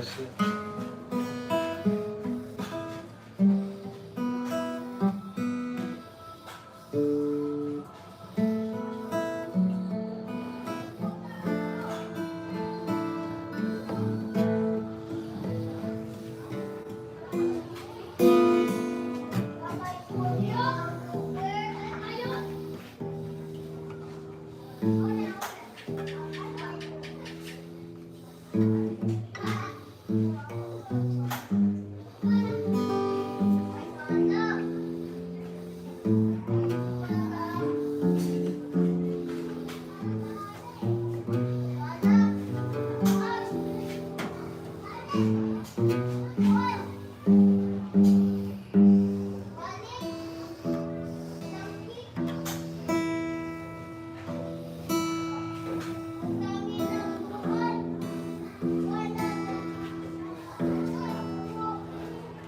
That's it.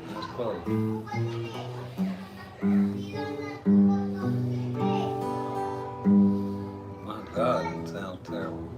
That's Clyde. My God, it sounds terrible.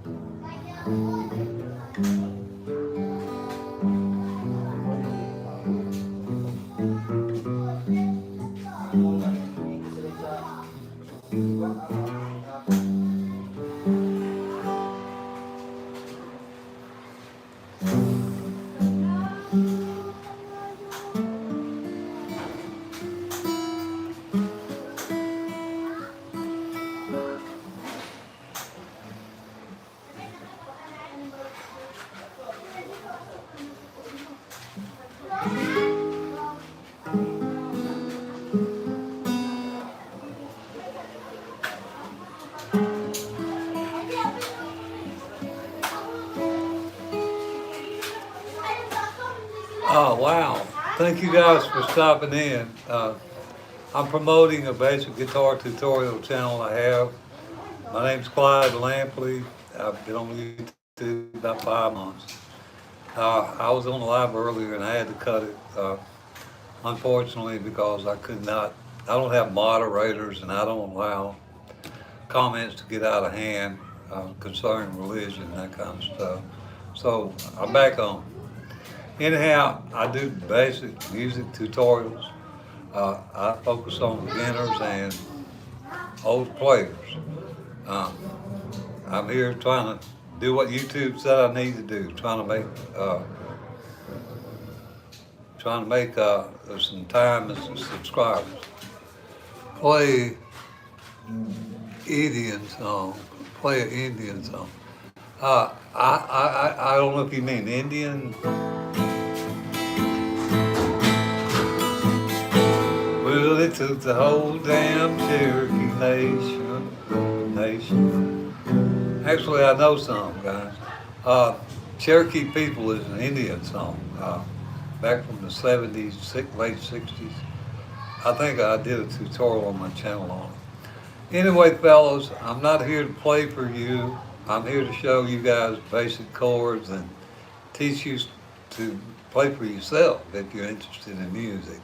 Oh, wow. Thank you guys for stopping in. I'm promoting a basic guitar tutorial channel I have. My name's Clyde Lampley. I've been on YouTube about 5 months. I was on the live earlier and I had to cut it, unfortunately, because I don't have moderators and I don't allow comments to get out of hand concerning religion and that kind of stuff. So I'm back on. Anyhow, I do basic music tutorials. I focus on beginners and old players. I'm here trying to do what YouTube said I need to do, trying to make some time as subscribers. Play Indian song. Play an Indian song. I don't know if you mean Indian. Well, it took the whole damn Cherokee nation. Actually, I know some, guys. Cherokee People is an Indian song, back from the 70s, late 60s. I think I did a tutorial on my channel on it. Anyway, fellows, I'm not here to play for you. I'm here to show you guys basic chords and teach you to play for yourself if you're interested in music.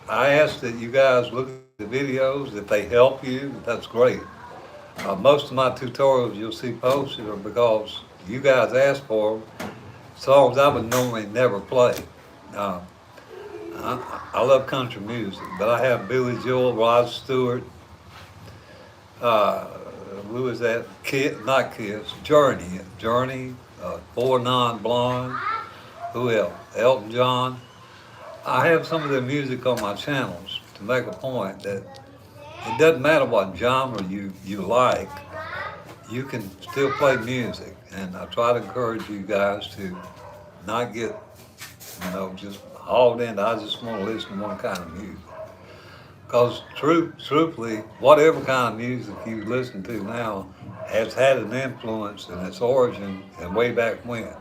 I ask that you guys look at the videos. If they help you, that's great. Most of my tutorials you'll see posted are because you guys ask for them, songs I would normally never play. I love country music, but I have Billy Joel, Rod Stewart, who was that? Not Kiss, Journey, Four Non Blonde, who else? Elton John. I have some of their music on my channels to make a point that it doesn't matter what genre you like, you can still play music. And I try to encourage you guys to not get, just hauled in. I just want to listen to one kind of music. Because truthfully, whatever kind of music you listen to now has had an influence in its origin and way back when.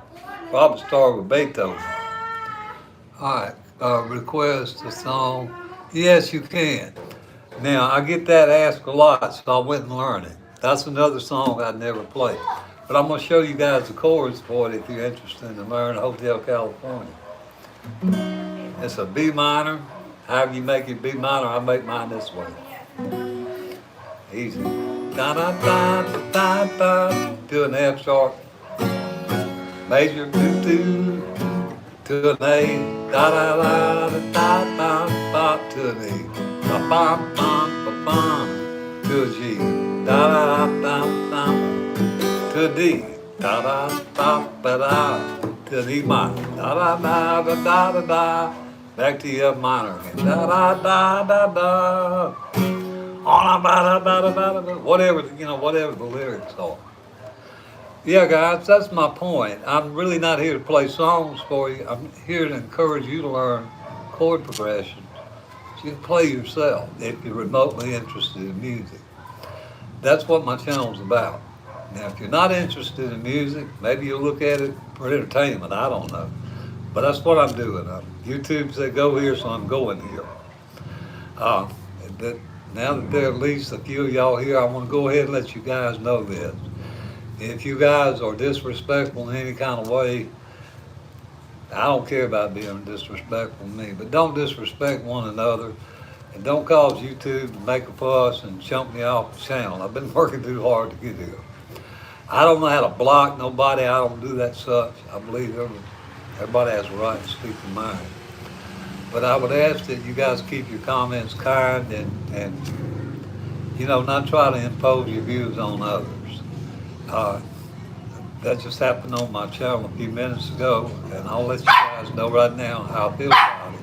Probably started with Beethoven. All right. Request a song. Yes, you can. Now, I get that asked a lot, so I went and learned it. That's another song I never played. But I'm going to show you guys the chords for it if you're interested in American Hotel, California. It's a B minor. However you make it B minor, I make mine this way. Easy. Da da da da da da. Do an F sharp. Major two to an A, da da da da da da da to an E, ba bum bum ba bum to a G, da da da da to a D, da da da da da to an E minor, da da da da da da da, back to the F minor again, da da da da da, on da da da da da, whatever whatever the lyrics are. Yeah, guys, that's my point. I'm really not here to play songs for you. I'm here to encourage you to learn chord progressions so you can play yourself if you're remotely interested in music. That's what my channel's about. Now, if you're not interested in music, maybe you'll look at it for entertainment. I don't know. But that's what I'm doing. YouTube said go here, so I'm going here. Uh, but now that there are at least a few of y'all here, I want to go ahead and let you guys know this. If you guys are disrespectful in any kind of way, I don't care about being disrespectful to me, but don't disrespect one another and don't cause YouTube to make a fuss and jump me off the channel. I've been working too hard to get here. I don't know how to block nobody. I don't do that such. I believe everybody has a right to speak their mind. But I would ask that you guys keep your comments kind and not try to impose your views on others. That just happened on my channel a few minutes ago, and I'll let you guys know right now how I feel about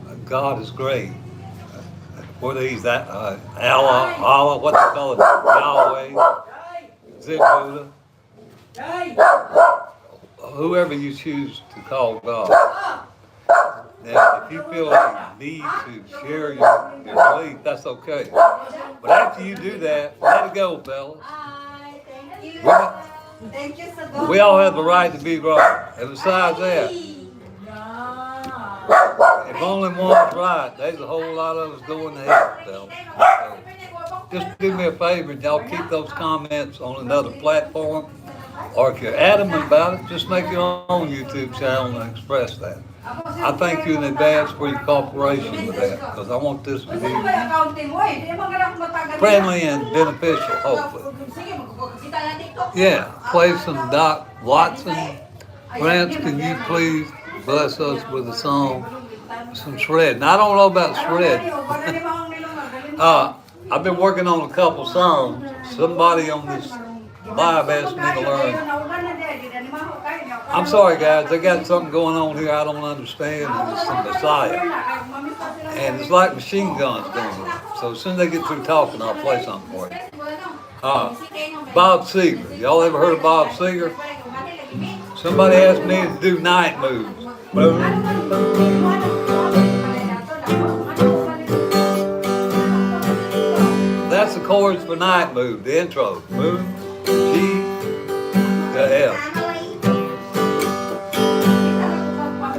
it. God is great. What are these? Allah, what they call it? Yahweh, Zig Buddha, whoever you choose to call God. Now, if you feel like you need to share your belief, that's okay. But after you do that, let it go, fellas. Thank you so We all have the right to be wrong. And besides that, if only one's right, there's a whole lot of us going to hell, fellas. So just do me a favor and y'all keep those comments on another platform. Or if you're adamant about it, just make your own YouTube channel and express that. I thank you in advance for your cooperation with that, because I want this to be friendly and beneficial, hopefully. Yeah, play some Doc Watson. Grants, can you please bless us with a song, some shredding? I don't know about shredding. I've been working on a couple songs. Somebody on this live asked me to learn. I'm sorry, guys. They got something going on here I don't understand. It's some Messiah. And it's like machine guns going on. So as soon as they get through talking, I'll play something for you. Bob Seger. Y'all ever heard of Bob Seger? Somebody asked me to do night moves. That's the chords for night move, the intro. Move, G, to F.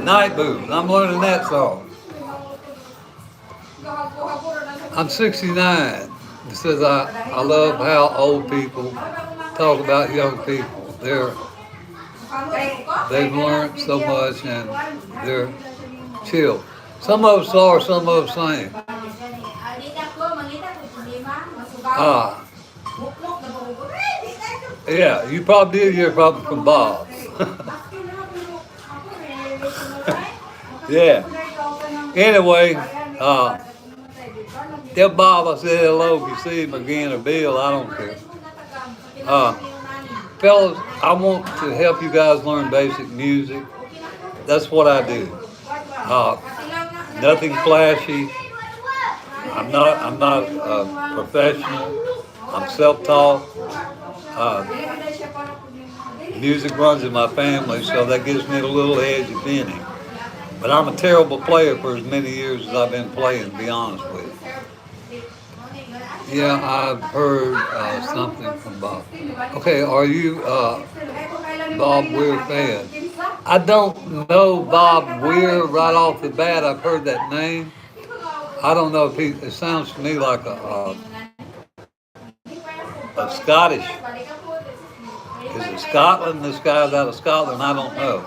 Night moves. I'm learning that song. I'm 69. It says I love how old people talk about young people. They've learned so much and they're chill. Some of us are, some of us ain't. Yeah, you probably did hear probably from Bob. Yeah. Anyway, tell Bob I said hello if you see him again, or Bill, I don't care. Fellas, I want to help you guys learn basic music. That's what I do. Nothing flashy. I'm not a professional. I'm self-taught. Music runs in my family, so that gives me a little edge, if any. But I'm a terrible player for as many years as I've been playing, to be honest with you. Yeah, I've heard something from Bob. Okay, are you Bob Weir fan? I don't know Bob Weir right off the bat. I've heard that name. I don't know if it sounds to me like a Scottish. Is it Scotland? This guy's out of Scotland? I don't know.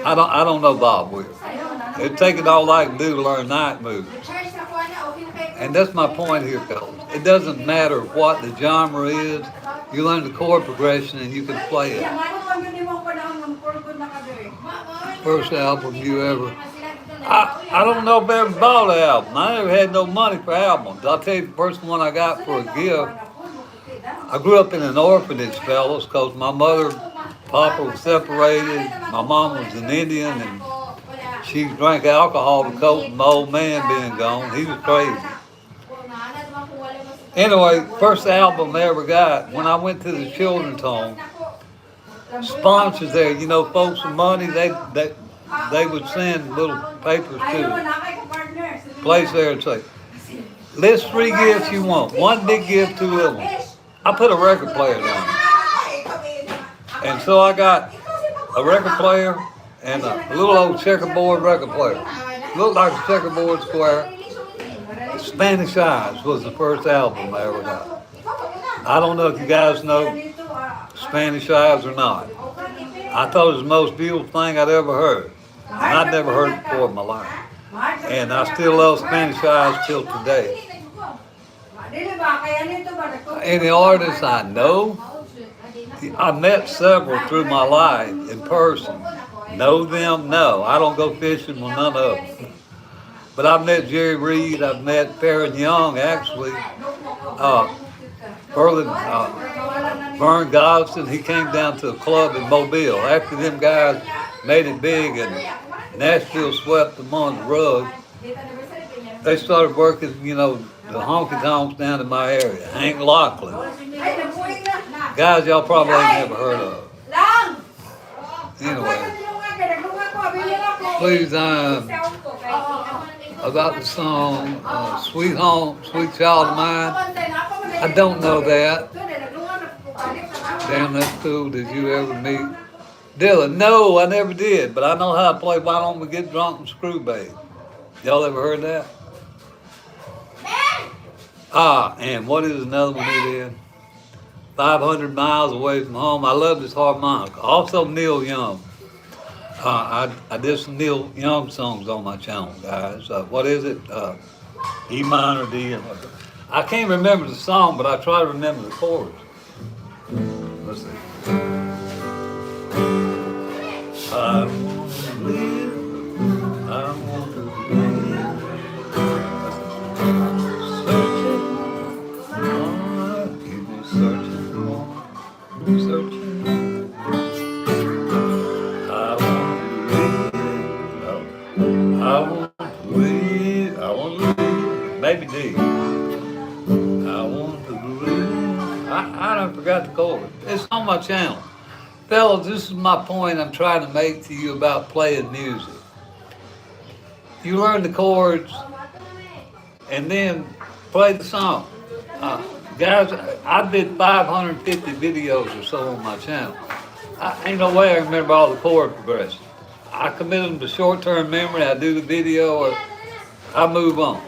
I don't know Bob Weir. It'd take it all I can do to learn night moves. And that's my point here, fellas. It doesn't matter what the genre is. You learn the chord progression and you can play it. First album you ever. I don't know if I ever bought an album. I never had no money for albums. I'll tell you the first one I got for a gift. I grew up in an orphanage, fellas, because my mother, papa was separated. My mom was an Indian, and she drank alcohol to cope with my old man being gone. He was crazy. Anyway, first album I ever got, when I went to the children's home, sponsors there, you know, folks with money, they would send little papers to the place there and say, list 3 gifts you want. 1 big gift, 2 little ones. I put a record player down. And so I got a record player and a little old checkerboard record player. Looked like a checkerboard square. Spanish Eyes was the first album I ever got. I don't know if you guys know Spanish Eyes or not. I thought it was the most beautiful thing I'd ever heard. And I'd never heard it before in my life. And I still love Spanish Eyes till today. Any artists I know, I met several through my life in person. Know them? No. I don't go fishing with none of them. But I've met Jerry Reed, I've met Farron Young, actually. Vern Gosdin, he came down to a club in Mobile. After them guys made it big and Nashville swept them on the rug, they started working, you know, the honky tonks down in my area. Hank Lockley. Guys y'all probably ain't never heard of. Anyway, please, about the song Sweet Home, Sweet Child of Mine. I don't know that. Damn, that's cool. Did you ever meet Dylan? No, I never did, but I know how to play Why Don't We Get Drunk and Screw Babe. Y'all ever heard that? And what is another one he did? 500 Miles Away from Home. I love this harmonica. Also Neil Young. I did some Neil Young songs on my channel, guys. What is it? E minor, D. I can't remember the song, but I try to remember the chorus. Let's see. I want to live. I want to live. Searching. Keep me searching for. Searching. Maybe D. I want to believe. I done forgot the chord. It's on my channel. Fellas, this is my point I'm trying to make to you about playing music. You learn the chords and then play the song. Guys, I did 550 videos or so on my channel. Ain't no way I remember all the chord progressions. I commit them to short-term memory. I do the video or I move on.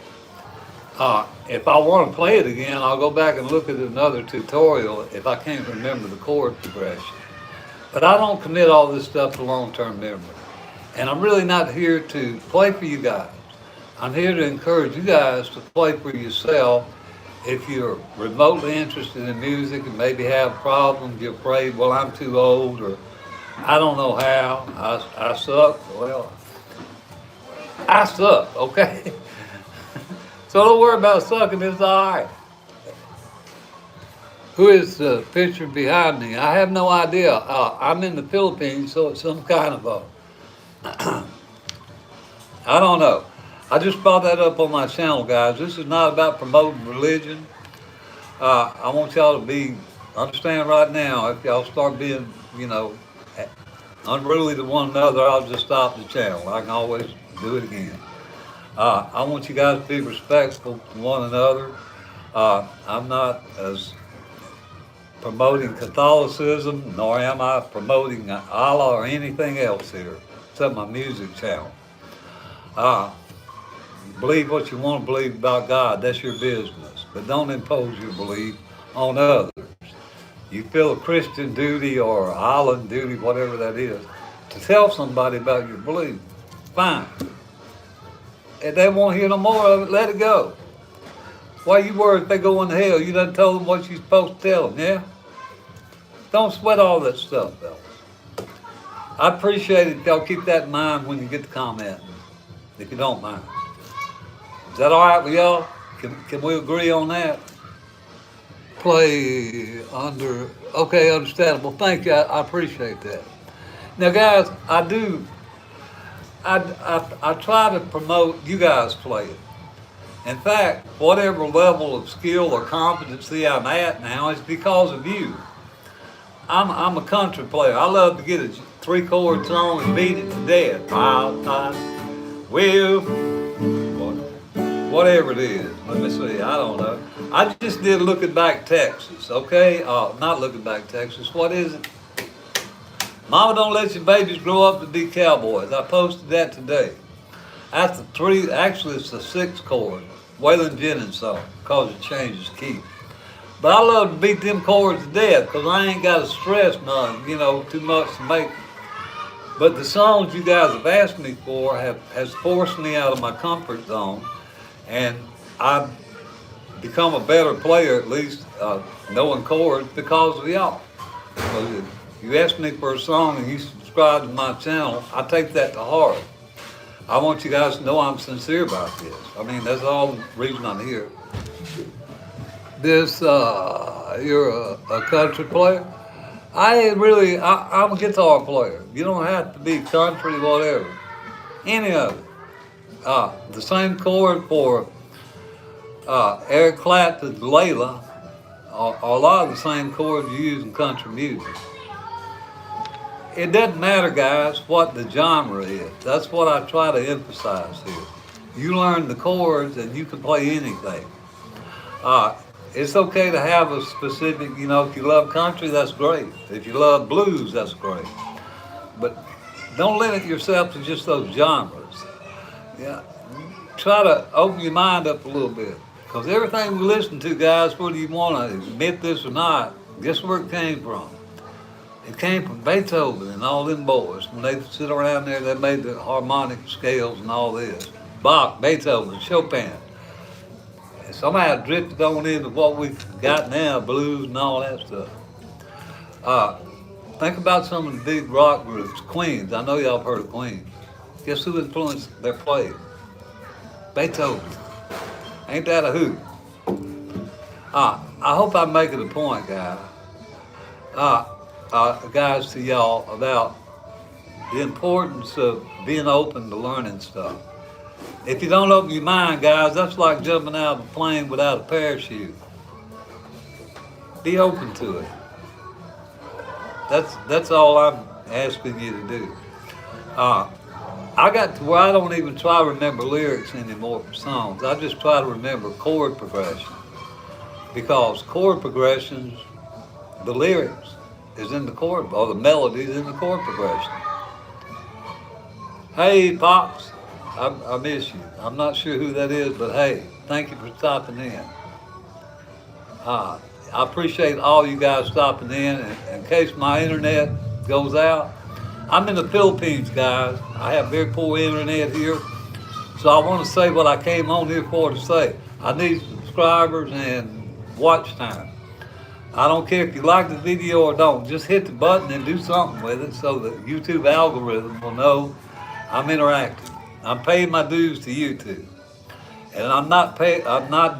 If I want to play it again, I'll go back and look at another tutorial if I can't remember the chord progression. But I don't commit all this stuff to long-term memory. And I'm really not here to play for you guys. I'm here to encourage you guys to play for yourself. If you're remotely interested in music and maybe have problems, you're afraid, well, I'm too old, or I don't know how, I suck. Well, I suck, okay? So don't worry about sucking, it's all right. Who is the picture behind me? I have no idea. I'm in the Philippines, so it's some kind of a, I don't know. I just brought that up on my channel, guys. This is not about promoting religion. I want y'all to understand right now, if y'all start being, you know, unruly to one another, I'll just stop the channel. I can always do it again. I want you guys to be respectful to one another. I'm not as promoting Catholicism, nor am I promoting Allah or anything else here, except my music channel. Believe what you want to believe about God, that's your business, but don't impose your belief on others. You feel a Christian duty or island duty, whatever that is, to tell somebody about your belief, fine. If they won't hear no more of it, let it go. Why you worried if they go into hell? You done told them what you're supposed to tell them, yeah? Don't sweat all that stuff, fellas. I appreciate it if y'all keep that in mind when you get the comment, if you don't mind. Is that all right with y'all? Can we agree on that? Play under, okay, understandable. Thank you, I appreciate that. Now, guys, I try to promote you guys playing. In fact, whatever level of skill or competency I'm at now is because of you. I'm a country player. I love to get a 3-chord song and beat it to death. Well, whatever it is. Let me see. I don't know. I just did Looking Back Texas, okay? Not Looking Back Texas. What is it? Mama, don't let your babies grow up to be cowboys. I posted that today. That's the 3, actually it's the 6-chord. Waylon Jennings song, because it changes key. But I love to beat them chords to death, because I ain't got to stress none, too much to make. But the songs you guys have asked me for has forced me out of my comfort zone, and I've become a better player, at least knowing chords, because of y'all. So if you ask me for a song and you subscribe to my channel, I take that to heart. I want you guys to know I'm sincere about this. I mean, that's all the reason I'm here. You're a country player? I'm a guitar player. You don't have to be country, whatever. Any of it. The same chord for Eric Clapton's Layla are a lot of the same chords you use in country music. It doesn't matter, guys, what the genre is. That's what I try to emphasize here. You learn the chords and you can play anything. It's okay to have a specific, if you love country, that's great. If you love blues, that's great. But don't limit yourself to just those genres. Yeah, try to open your mind up a little bit. Because everything we listen to, guys, whether you want to admit this or not, guess where it came from? It came from Beethoven and all them boys. When they sit around there, they made the harmonic scales and all this. Bach, Beethoven, Chopin. And somehow it drifted on into what we've got now, blues and all that stuff. Think about some of the big rock groups. Queens, I know y'all have heard of Queens. Guess who influenced their playing? Beethoven. Ain't that a hoot? I hope I'm making a point, guys. Guys, to y'all about the importance of being open to learning stuff. If you don't open your mind, guys, that's like jumping out of a plane without a parachute. Be open to it. That's all I'm asking you to do. I got to where I don't even try to remember lyrics anymore for songs. I just try to remember chord progressions. Because chord progressions, the lyrics is in the chord, or the melody is in the chord progression. Hey, Pops, I miss you. I'm not sure who that is, but hey, thank you for stopping in. I appreciate all you guys stopping in. In case my internet goes out, I'm in the Philippines, guys. I have very poor internet here, so I want to say what I came on here for to say. I need subscribers and watch time. I don't care if you like the video or don't. Just hit the button and do something with it so the YouTube algorithm will know I'm interacting. I'm paying my dues to YouTube. And I'm not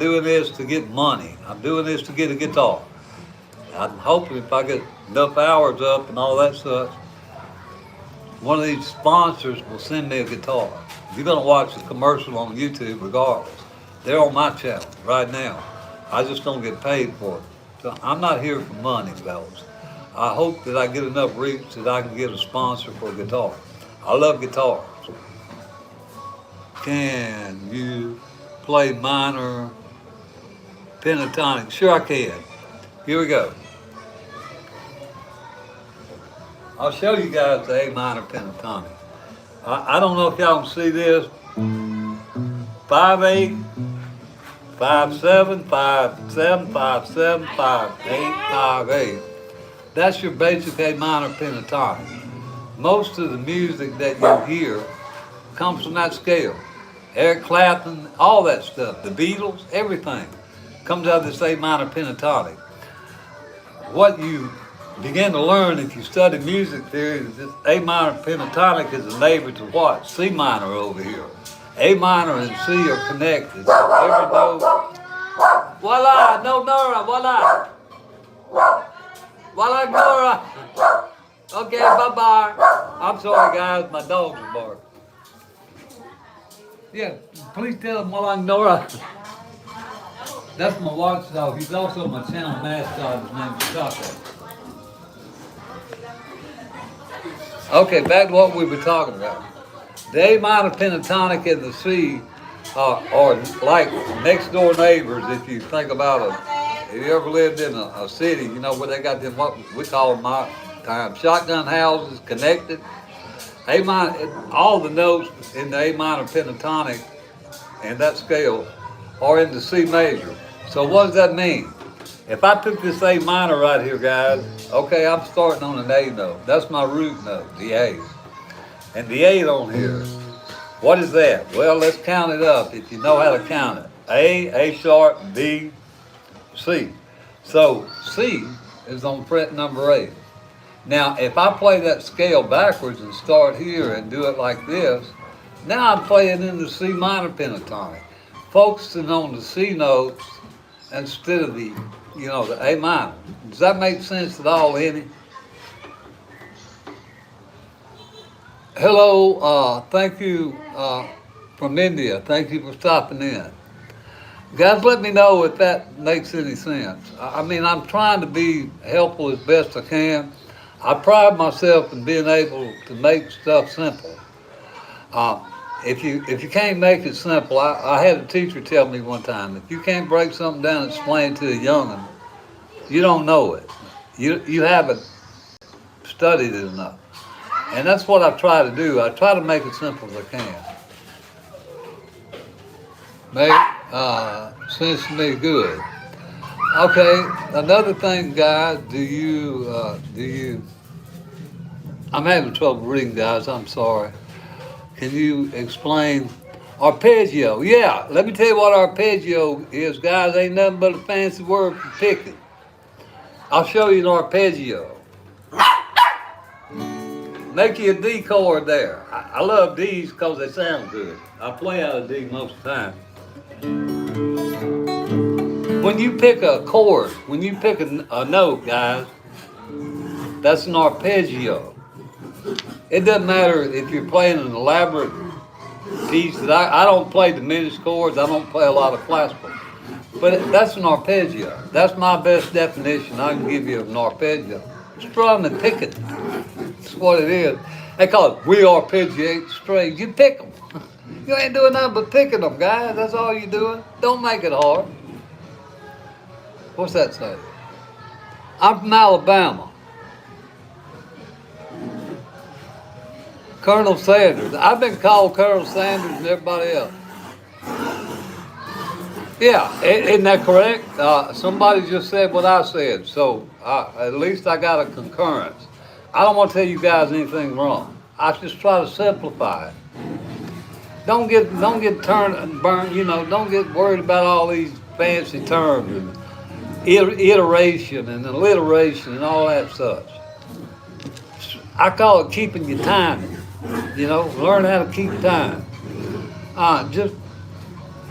doing this to get money. I'm doing this to get a guitar. I'm hoping if I get enough hours up and all that stuff, one of these sponsors will send me a guitar. You're gonna watch the commercial on YouTube regardless. They're on my channel right now. I just don't get paid for it. So I'm not here for money, fellas. I hope that I get enough reach that I can get a sponsor for a guitar. I love guitars. Can you play minor pentatonic? Sure I can. Here we go. I'll show you guys the A minor pentatonic. I don't know if y'all can see this. 5/8. 5/7, 5/7, 5/7, 5/8, 5/8. That's your basic A minor pentatonic. Most of the music that you hear comes from that scale. Eric Clapton, all that stuff, the Beatles, everything comes out of this A minor pentatonic. What you begin to learn if you study music theory, this A minor pentatonic is a neighbor to what? C minor over here. A minor and C are connected. So every note, voila, no Nora, voila. Voila, Nora. Okay, bye-bye. I'm sorry, guys, my dogs are barking. Yeah, please tell them voila, Nora. That's my watchdog. He's also my channel mascot. His name's Chaco. Okay, back to what we were talking about. The A minor pentatonic and the C are like next door neighbors. If you think about if you ever lived in a city, you know where they got them, what we call them my time, shotgun houses connected. A minor, all the notes in the A minor pentatonic and that scale are in the C major. So what does that mean? If I took this A minor right here, guys, okay, I'm starting on an A note. That's my root note, the A. And the 8 on here, what is that? Well, let's count it up if you know how to count it. A sharp, B, C. So C is on fret number 8. Now, if I play that scale backwards and start here and do it like this, now I'm playing in the C minor pentatonic, focusing on the C notes instead of the, the A minor. Does that make sense at all, Henny? Hello, thank you from India. Thank you for stopping in. Guys, let me know if that makes any sense. I mean, I'm trying to be helpful as best I can. I pride myself in being able to make stuff simple. If you can't make it simple, I had a teacher tell me one time, if you can't break something down and explain it to a young'un, you don't know it. You haven't studied it enough. And that's what I try to do. I try to make it simple as I can. Make sense to me, good. Okay, another thing, guys, I'm having trouble reading, guys, I'm sorry. Can you explain arpeggio? Yeah, let me tell you what arpeggio is, guys. Ain't nothing but a fancy word for picking. I'll show you an arpeggio. Make you a D chord there. I love D's because they sound good. I play out of D most of the time. When you pick a chord, when you pick a note, guys, that's an arpeggio. It doesn't matter if you're playing an elaborate piece. That I don't play diminished chords. I don't play a lot of classical. But that's an arpeggio. That's my best definition I can give you of an arpeggio. Strum and picking. That's what it is. They call it, we arpeggiate strings. You pick them. You ain't doing nothing but picking them, guys. That's all you're doing. Don't make it hard. What's that say? I'm from Alabama. Colonel Sanders. I've been called Colonel Sanders and everybody else. Yeah, isn't that correct? Somebody just said what I said, so at least I got a concurrence. I don't want to tell you guys anything wrong. I just try to simplify it. Don't get turned and burned, don't get worried about all these fancy terms and iteration and alliteration and all that such. I call it keeping your timing. Learn how to keep time. I'm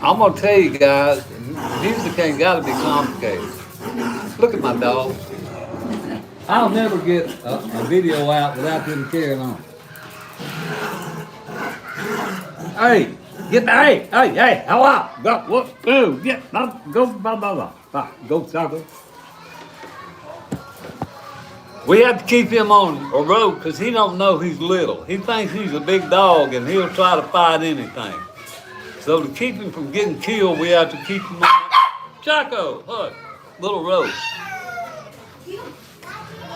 gonna tell you guys, music ain't gotta be complicated. Look at my dog. I'll never get a video out without them carrying on. Hey, hey, how up? Go, what, go, go, blah, blah, blah. Go, Chaco. We have to keep him on a road because he don't know he's little. He thinks he's a big dog and he'll try to fight anything. So to keep him from getting killed, we have to keep him on. Chaco, look, little road.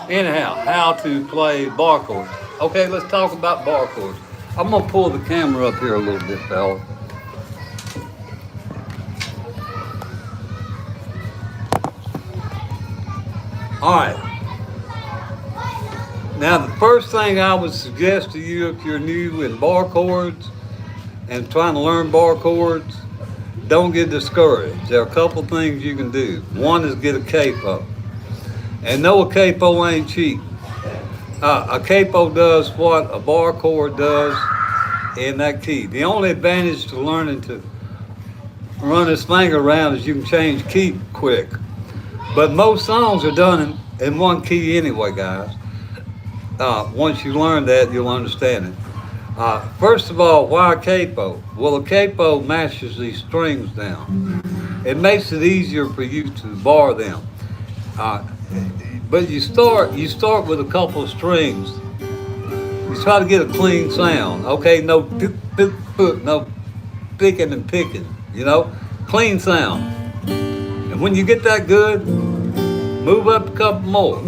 Anyhow, how to play bar chords. Okay, let's talk about bar chords. I'm gonna pull the camera up here a little bit, fella. All right. Now, the first thing I would suggest to you if you're new in bar chords and trying to learn bar chords, don't get discouraged. There are a couple things you can do. One is get a capo. And no, a capo ain't cheap. A capo does what a bar chord does in that key. The only advantage to learning to run this thing around is you can change key quick. But most songs are done in one key anyway, guys. Once you learn that, you'll understand it. First of all, why a capo? Well, a capo mashes these strings down. It makes it easier for you to bar them. Uh, but you start with a couple of strings. You try to get a clean sound. Okay, no poop, poop, poop, no picking and picking. You know, clean sound. And when you get that good, move up a couple more.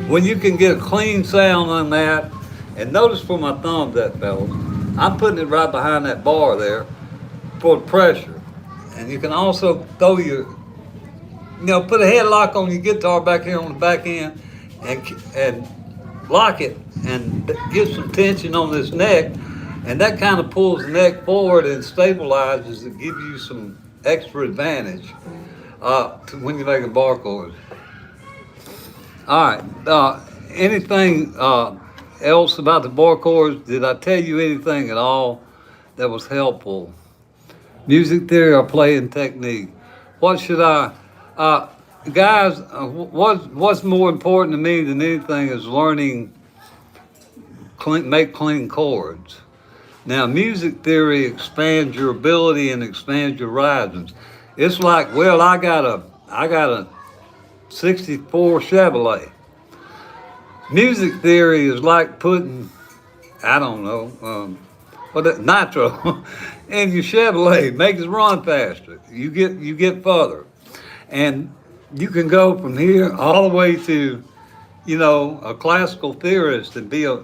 When you can get a clean sound on that, and notice where my thumb's at, fellas. I'm putting it right behind that bar there for the pressure. And you can also throw put a headlock on your guitar back here on the back end and lock it and get some tension on this neck. And that kind of pulls the neck forward and stabilizes it, gives you some extra advantage when you're making bar chords. All right. Anything else about the bar chords? Did I tell you anything at all that was helpful? Music theory or playing technique? What should guys? What's more important to me than anything is learning make clean chords. Now, music theory expands your ability and expands your horizons. It's like, well, I got a '64 Chevrolet. Music theory is like putting, I don't know, nitro in your Chevrolet, makes it run faster. You get further, and you can go from here all the way to, a classical theorist and be a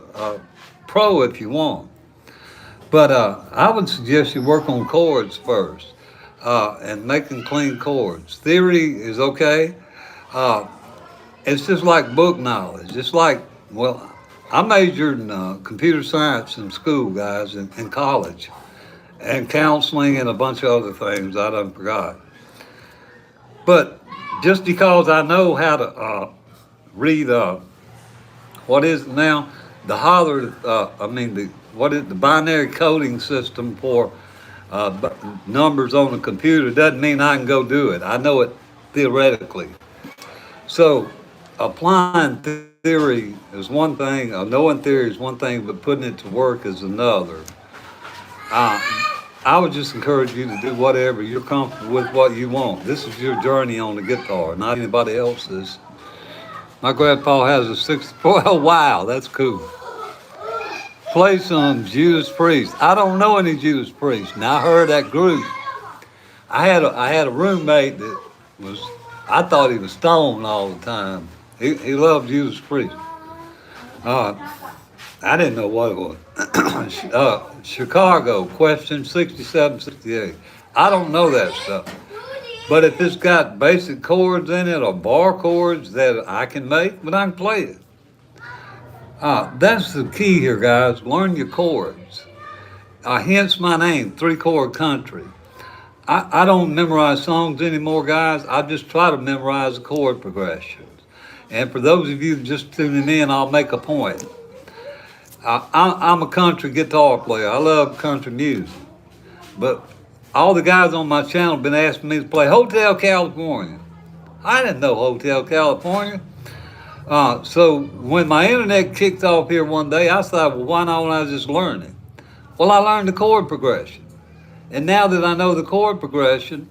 pro if you want. But I would suggest you work on chords first and making clean chords. Theory is okay. It's just like book knowledge. It's like, well, I majored in computer science in school, guys, in college, and counseling and a bunch of other things I done forgot. But just because I know how to read, what is it now? The the binary coding system for numbers on the computer doesn't mean I can go do it. I know it theoretically. So applying theory is one thing, knowing theory is one thing, but putting it to work is another. I would just encourage you to do whatever you're comfortable with, what you want. This is your journey on the guitar, not anybody else's. My grandpa has a 64. Oh, wow, that's cool. Play some Judas Priest. I don't know any Judas Priest. Now I heard that group. I had a roommate that I thought he was stoned all the time. He loved Judas Priest. I didn't know what it was. Chicago, question 67, 68. I don't know that stuff. But if it's got basic chords in it or bar chords that I can make, but I can play it. That's the key here, guys. Learn your chords. Hence my name, 3-Chord Country. I don't memorize songs anymore, guys. I just try to memorize the chord progressions. And for those of you just tuning in, I'll make a point. I'm a country guitar player. I love country music. But all the guys on my channel have been asking me to play Hotel California. I didn't know Hotel California. So when my internet kicked off here one day, I thought, well, why don't I just learn it? Well, I learned the chord progression. And now that I know the chord progression,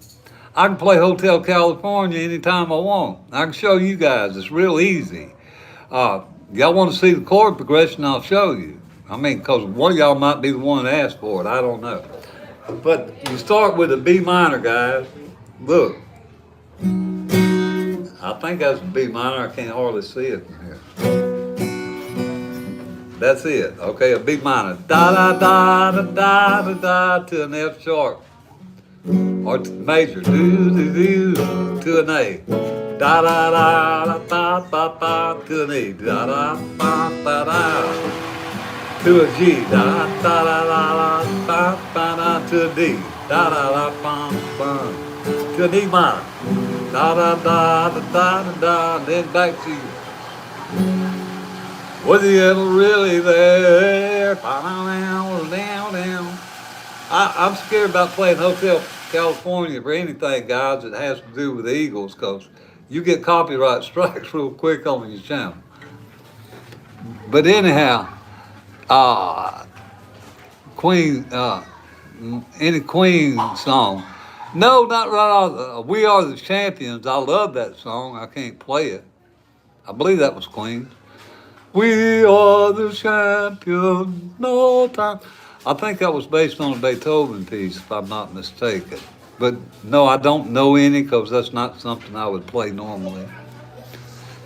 I can play Hotel California anytime I want. I can show you guys. It's real easy. Y'all want to see the chord progression, I'll show you. Because one of y'all might be the one that asked for it. I don't know. But you start with a B minor, guys. Look. I think that's a B minor. I can't hardly see it from here. That's it. Okay, a B minor. Da da da da da da da to an F sharp. Or major. Do do do to an A. Da da da da da da da to an E. Da da da da da to a G. Da da da da da da da to a D. Da da da da to an E minor. Da da da da da da da. Then back to you. Was he ever really there? Down, down, down. I'm scared about playing Hotel California for anything, guys, that has to do with the Eagles, because you get copyright strikes real quick on your channel. But anyhow, uh, Queen, any Queen song. No, not right off. We Are the Champions. I love that song. I can't play it. I believe that was Queen. We are the champions, no time. I think that was based on a Beethoven piece, if I'm not mistaken. But no, I don't know any because that's not something I would play normally.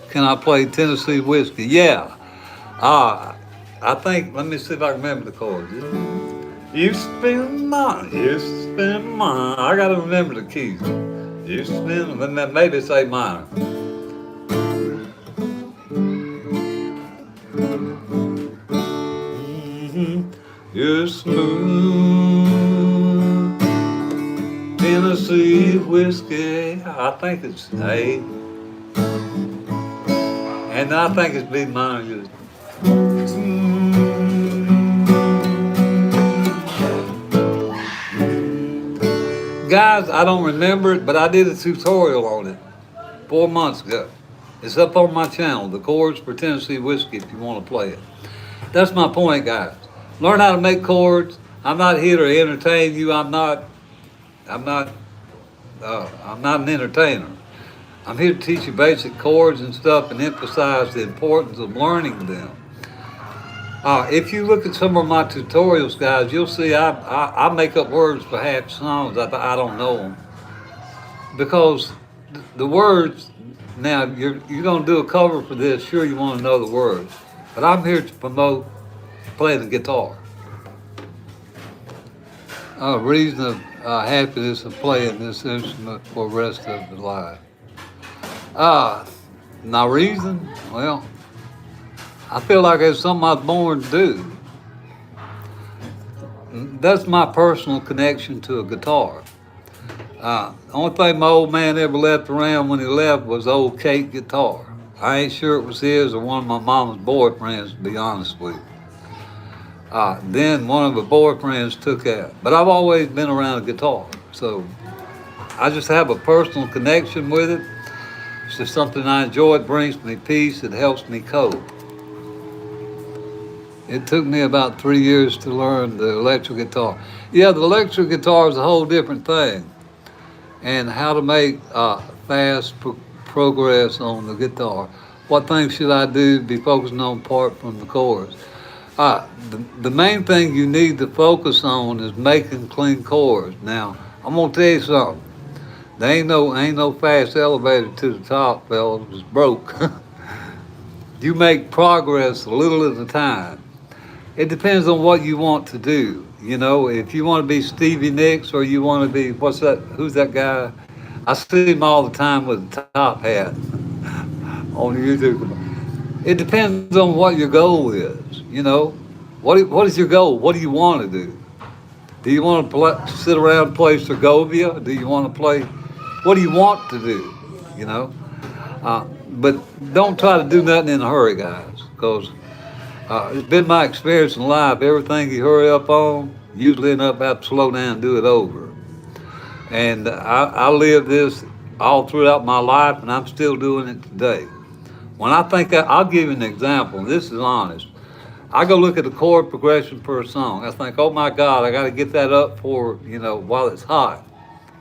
Can I play Tennessee Whiskey? Yeah. I think, let me see if I can remember the chords. You spin mine, you spin mine. I got to remember the keys. You spin, maybe it's A minor. You're smooth Tennessee whiskey. I think it's A. And I think it's B minor. Guys, I don't remember it, but I did a tutorial on it 4 months ago. It's up on my channel, the chords for Tennessee whiskey, if you want to play it. That's my point, guys. Learn how to make chords. I'm not here to entertain you. I'm not an entertainer. I'm here to teach you basic chords and stuff and emphasize the importance of learning them. If you look at some of my tutorials, guys, you'll see I make up words for half songs. I don't know them because the words. Now you're gonna do a cover for this. Sure, you want to know the words, but I'm here to promote playing the guitar. Reason of happiness of playing this instrument for the rest of the life. Now reason, well, I feel like it's something I was born to do. That's my personal connection to a guitar. The only thing my old man ever left around when he left was old Kate guitar. I ain't sure it was his or one of my mama's boyfriends, to be honest with you. Then one of her boyfriends took out. But I've always been around a guitar, so I just have a personal connection with it. It's just something I enjoy. It brings me peace. It helps me cope. It took me about 3 years to learn the electric guitar. Yeah, the electric guitar is a whole different thing. And how to make fast progress on the guitar. What things should I do to be focusing on apart from the chords? The main thing you need to focus on is making clean chords. Now, I'm gonna tell you something. There ain't no fast elevator to the top, fellas. It's broke. You make progress a little at a time. It depends on what you want to do. You know, if you want to be Stevie Nicks or you want to be, who's that guy? I see him all the time with a top hat on YouTube. It depends on what your goal is, you know. What is your goal? What do you want to do? Do you want to sit around and play Segovia? Do you want to play, what do you want to do, you know? But don't try to do nothing in a hurry, guys, because it's been my experience in life. Everything you hurry up on, usually end up having to slow down and do it over. And I lived this all throughout my life, and I'm still doing it today. When I think I'll give you an example. This is honest. I go look at the chord progression for a song. I think, oh my God, I got to get that up for, while it's hot,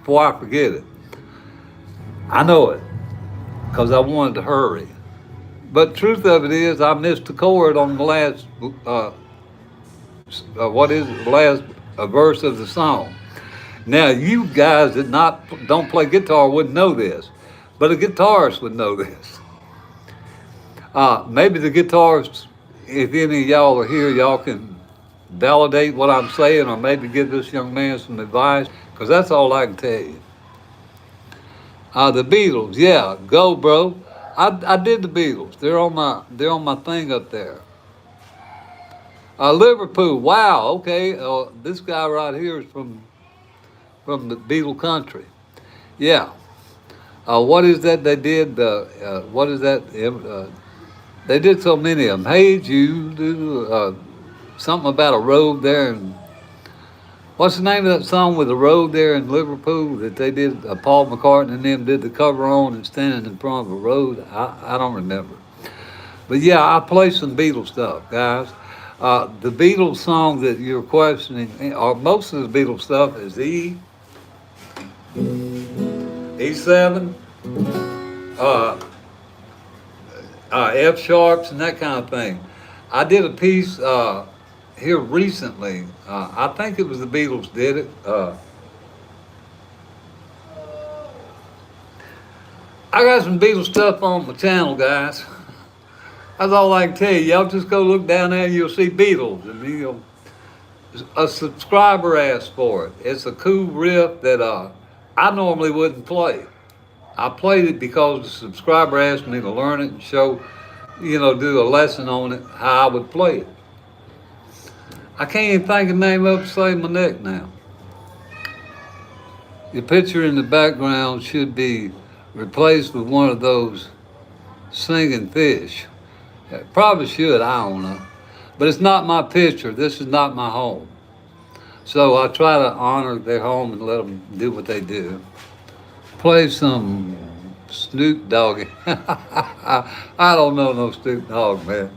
before I forget it. I know it, because I wanted to hurry. But truth of it is, I missed the chord on the last, last verse of the song. Now, you guys that don't play guitar wouldn't know this, but a guitarist would know this. Maybe the guitarists, if any of y'all are here, y'all can validate what I'm saying, or maybe give this young man some advice, because that's all I can tell you. The Beatles, yeah, go, bro. I did the Beatles. They're on my thing up there. Liverpool, wow, okay. This guy right here is from the Beatle country. Yeah. What is that they did? What is that? They did so many of them. Hey Jude, something about a road there, and what's the name of that song with the road there in Liverpool that they did? Paul McCartney and them did the cover on and standing in front of a road. I don't remember, but yeah, I play some Beatles stuff, guys. The Beatles song that you're questioning, or most of the Beatles stuff, is E7, uh, F sharps, and that kind of thing. I did a piece here recently. I think it was the Beatles did it. I got some Beatles stuff on my channel, guys. That's all I can tell you. Y'all just go look down there and you'll see Beatles. And a subscriber asked for it. It's a cool riff that I normally wouldn't play. I played it because the subscriber asked me to learn it and show, do a lesson on it, how I would play it. I can't even think of the name of it to save my neck now. Your picture in the background should be replaced with one of those singing fish. It probably should, I don't know. But it's not my picture. This is not my home. So I try to honor their home and let them do what they do. Play some Snoop Doggy. I don't know no Snoop Dogg, man.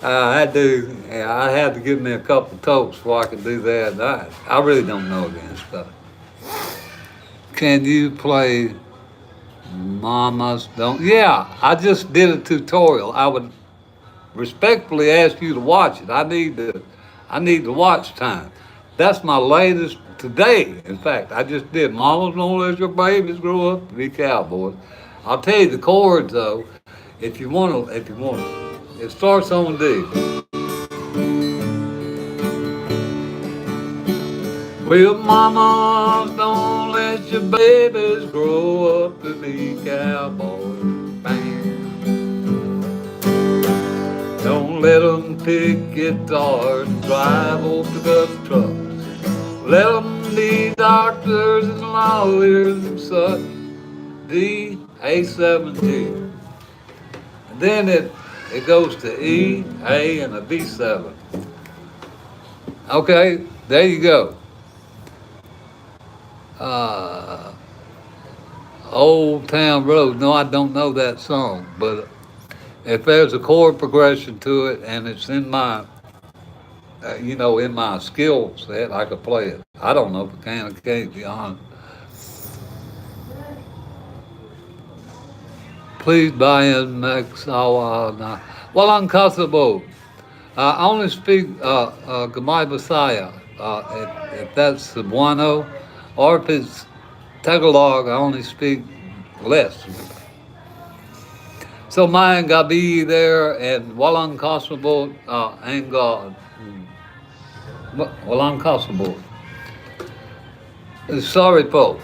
I had to give me a couple totes before I could do that. I really don't know again stuff. Can you play Mamas Don't? Yeah, I just did a tutorial. I would respectfully ask you to watch it. I need the watch time. That's my latest today. In fact, I just did Mamas Don't Let Your Babies Grow Up to Be Cowboys. I'll tell you the chords though, if you want to. It starts on D. Well, mamas, don't let your babies grow up to be cowboys. Bam. Don't let them pick guitars and drive old pickup trucks. Let them be doctors and lawyers and such. D, A7, G. And then it goes to E, A, and a B7. Okay, there you go. Old Town Road. No, I don't know that song, but if there's a chord progression to it and it's in my, in my skill set, I could play it. I don't know if I can or can't, be honest. Please buy in Maxawa. Walang Kasabo. I only speak Gamay Bisaya, if that's Cebuano, or if it's Tagalog, I only speak less. So Mayan Gabi there, and Walang Kasabo, and God. Walang Kasabo. Sorry, Pope.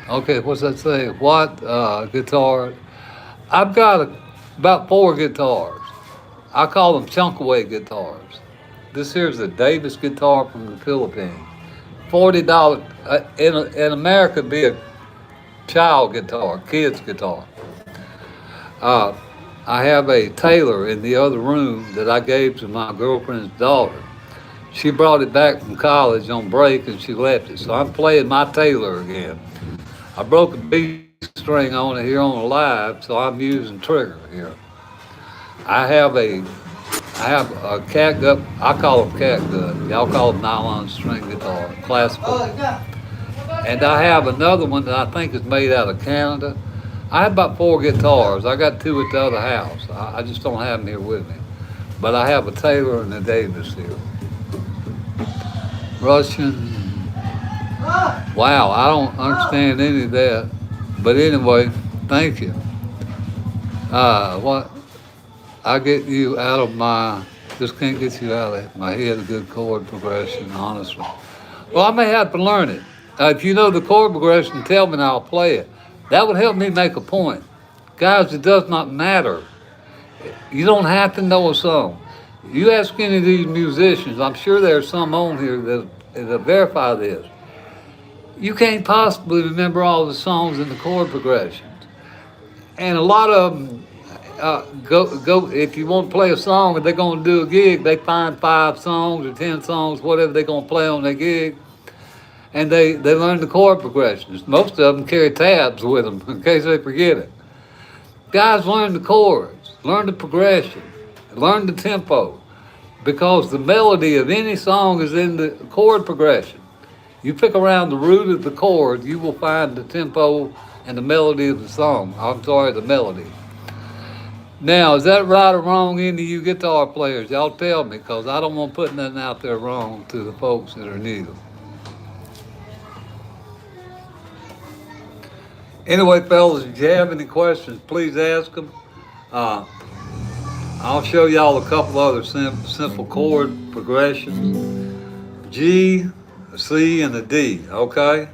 Okay, what's that say? What guitar? I've got about 4 guitars. I call them chunk-away guitars. This here's a Davis guitar from the Philippines. $40 in America it'd be a child guitar, kid's guitar. I have a Taylor in the other room that I gave to my girlfriend's daughter. She brought it back from college on break and she left it. So I'm playing my Taylor again. I broke a B string on it here on the live, so I'm using trigger here. I have a catgut, I call them catgut, y'all call them nylon string guitar, classical. And I have another one that I think is made out of Canada. I have about 4 guitars. I got 2 at the other house. I just don't have them here with me. But I have a Taylor and a Davis here. Russian. Wow, I don't understand any of that. But anyway, thank you. What? I get you out of just can't get you out of my head, a good chord progression, honestly. Well, I may have to learn it. If you know the chord progression, tell me and I'll play it. That would help me make a point. Guys, it does not matter. You don't have to know a song. You ask any of these musicians, I'm sure there's some on here that verify this. You can't possibly remember all the songs and the chord progressions. And a lot of them go if you want to play a song and they're going to do a gig, they find 5 songs or 10 songs, whatever they're going to play on their gig, and they learn the chord progressions. Most of them carry tabs with them in case they forget it. Guys, learn the chords, learn the progression, learn the tempo, because the melody of any song is in the chord progression. You pick around the root of the chord, you will find the tempo and the melody of the song. I'm sorry, the melody. Now, is that right or wrong, any of you guitar players? Y'all tell me, because I don't want to put nothing out there wrong to the folks that are new. Anyway, fellas, if you have any questions, please ask them. I'll show y'all a couple other simple chord progressions. G, C, and a D, okay?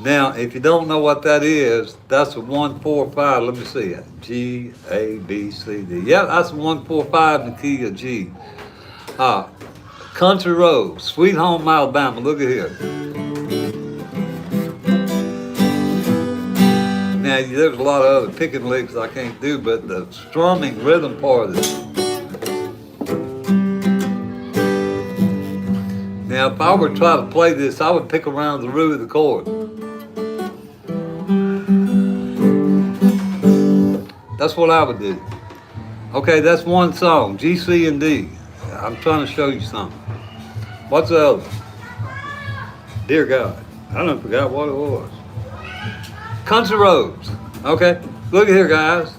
Now, if you don't know what that is, that's a 1, 4, 5. Let me see it. G, A, B, C, D. Yeah, that's a 1, 4, 5 in the key of G. Country Road, Sweet Home Alabama. Look at here. Now, there's a lot of other picking licks I can't do, but the strumming rhythm part of it. Now, if I were to try to play this, I would pick around the root of the chord. That's what I would do. Okay, that's one song, G, C, and D. I'm trying to show you something. What's the other? Dear God, I done forgot what it was. Country Roads. Okay, look at here, guys.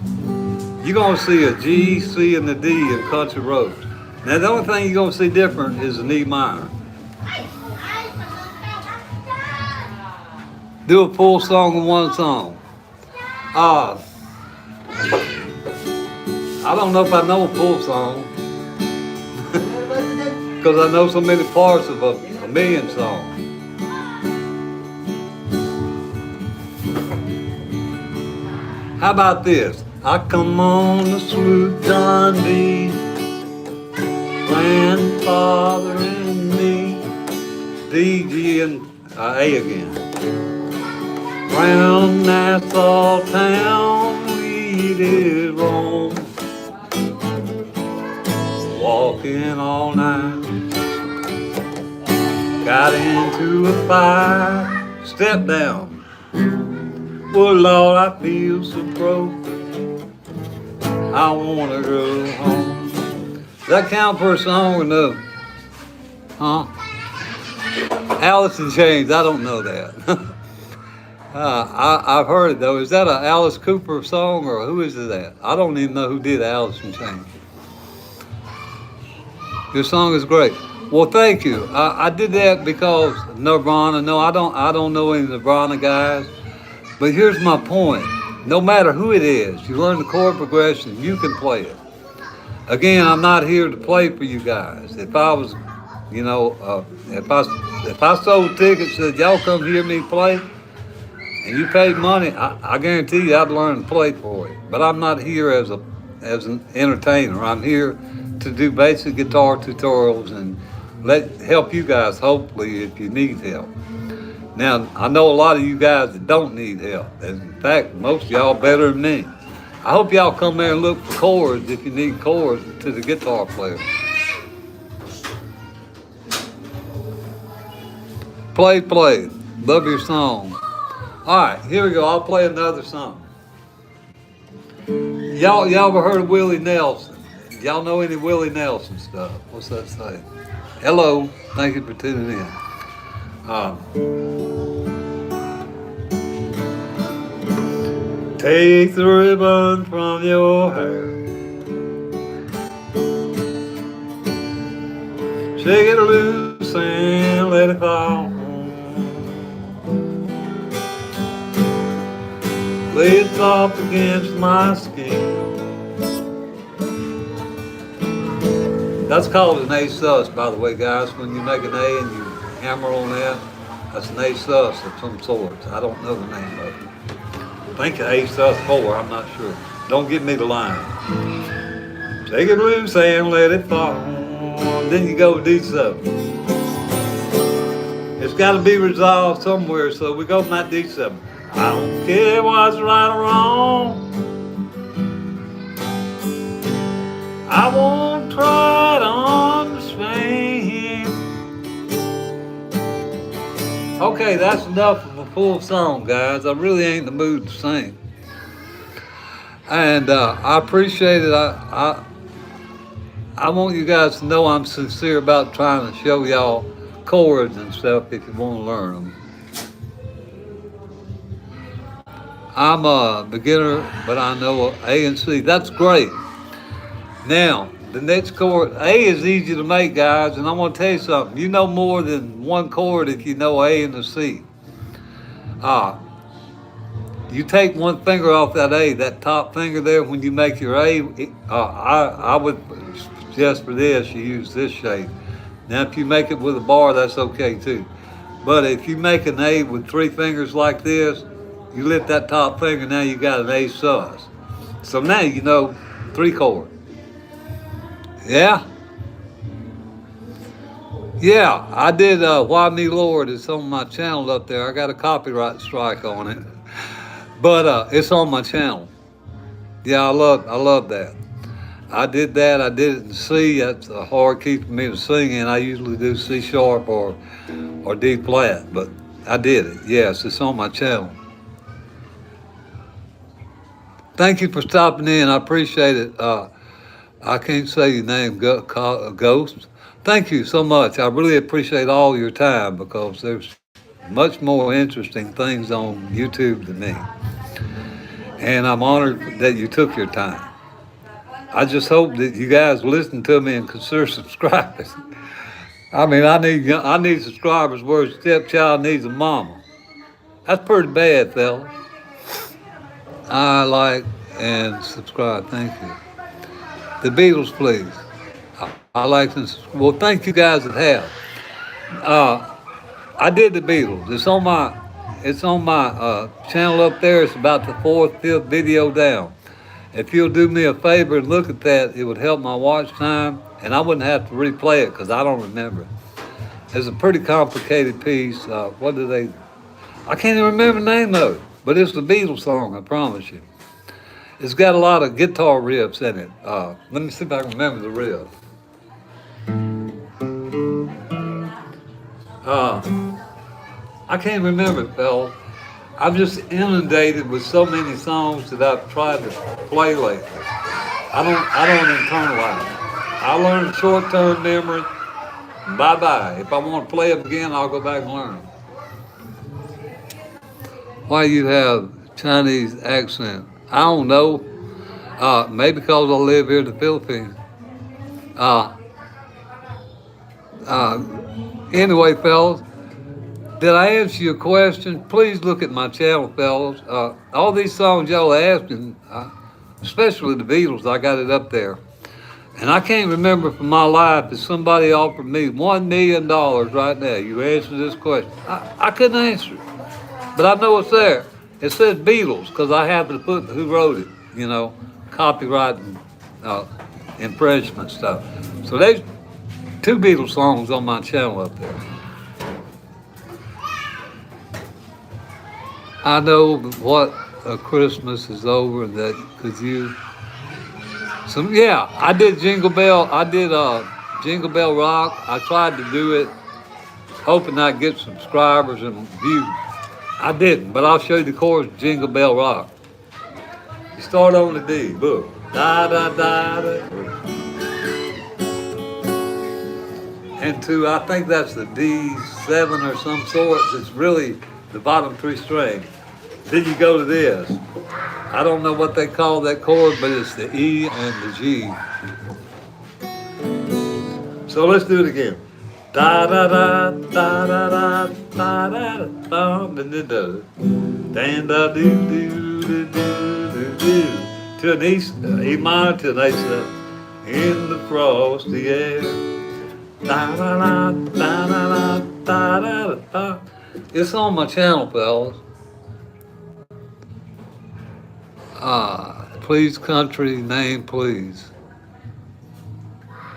You're gonna see a G, C, and a D in Country Roads. Now, the only thing you're gonna see different is an E minor. Do a full song in one song. I don't know if I know a full song because I know so many parts of a million songs. How about this? I come on the sloop John B, grandfather and me. D, G, and A again. Round Nassau town we did roam, walking all night. Got into a fire, stepped down. Well, Lord, I feel so broke. I wanna go home. Does that count for a song or no? Huh? Alice in Chains, I don't know that. I've heard it though. Is that an Alice Cooper song or who is that? I don't even know who did Alice in Chains. Your song is great. Well, thank you. I did that because Nirvana. No, I don't know any Nirvana guys. But here's my point. No matter who it is, you learn the chord progression, you can play it. Again, I'm not here to play for you guys. If I was, if I sold tickets that y'all come hear me play, and you paid money, I guarantee you I'd learn to play for it. But I'm not here as an entertainer. I'm here to do basic guitar tutorials and help you guys, hopefully, if you need help. Now, I know a lot of you guys that don't need help. In fact, most of y'all better than me. I hope y'all come there and look for chords if you need chords to the guitar player. Play. Love your song. All right, here we go. I'll play another song. Y'all ever heard of Willie Nelson? Y'all know any Willie Nelson stuff? What's that say? Hello. Thank you for tuning in. Take the ribbon from your hair, shake it loose and let it fall. Lay it soft against my skin. That's called an A sus, by the way, guys. When you make an A and you hammer on that, that's an A sus of some sort. I don't know the name of it. I think A sus 4, I'm not sure. Don't give me the line. Take it loose and let it fall. Then you go D7. It's got to be resolved somewhere, so we go from that D7. I don't care what's right or wrong. I won't try to understand. Okay, that's enough of a full song, guys. I really ain't in the mood to sing. And I appreciate it. I want you guys to know I'm sincere about trying to show y'all chords and stuff if you want to learn them. I'm a beginner, but I know A and C. That's great. Now, the next chord, A is easy to make, guys, and I want to tell you something. You know more than one chord if you know A and the C. Uh, you take one finger off that A, that top finger there, when you make your A, I would suggest for this, you use this shape. Now, if you make it with a bar, that's okay too. But if you make an A with three fingers like this, you lift that top finger, now you got an A sus. So now you know three chord. Yeah? Yeah, I did Why Me Lord. It's on my channel up there. I got a copyright strike on it. But it's on my channel. Yeah, I love that. I did that. I did it in C. That's a hard key for me to sing in. I usually do C sharp or D flat, but I did it. Yes, it's on my channel. Thank you for stopping in. I appreciate it. I can't say your name, Ghost. Thank you so much. I really appreciate all your time because there's much more interesting things on YouTube than me. And I'm honored that you took your time. I just hope that you guys listen to me and consider subscribing. I mean, I need subscribers where a stepchild needs a mama. That's pretty bad, fella. I like and subscribe. Thank you. The Beatles, please. I like and well, thank you guys that have. I did the Beatles. It's on my channel up there. It's about the fourth, fifth video down. If you'll do me a favor and look at that, it would help my watch time, and I wouldn't have to replay it because I don't remember. It's a pretty complicated piece. I can't even remember the name of it, but it's the Beatles song, I promise you. It's got a lot of guitar riffs in it. Let me see if I can remember the riff. I can't remember it, fellas. I'm just inundated with so many songs that I've tried to play lately. I don't internalize them. I learned short-term memory. Bye-bye. If I want to play them again, I'll go back and learn them. Why you have Chinese accent? I don't know. Maybe because I live here in the Philippines. Anyway, fellas, did I answer your question? Please look at my channel, fellas. All these songs y'all are asking, especially the Beatles, I got it up there. And I can't remember for my life if somebody offered me $1 million right now. You answer this question. I couldn't answer it. But I know it's there. It says Beatles because I happen to put who wrote it, copyright and infringement stuff. So there's two Beatles songs on my channel up there. I know what Christmas is over that because I did Jingle Bell. I did Jingle Bell Rock. I tried to do it hoping I'd get subscribers and views. I didn't, but I'll show you the chorus of Jingle Bell Rock. You start on the D, look. Da da da da. And I think that's the D7 or some sort. It's really the bottom three strings. Then you go to this. I don't know what they call that chord, but it's the E and the G. So let's do it again. Da da da da da da da da da and then do dan da do do do do do to an E minor to an A7 in the frosty air. Da da da da da da da da. It's on my channel, fellas. Please, country name, please.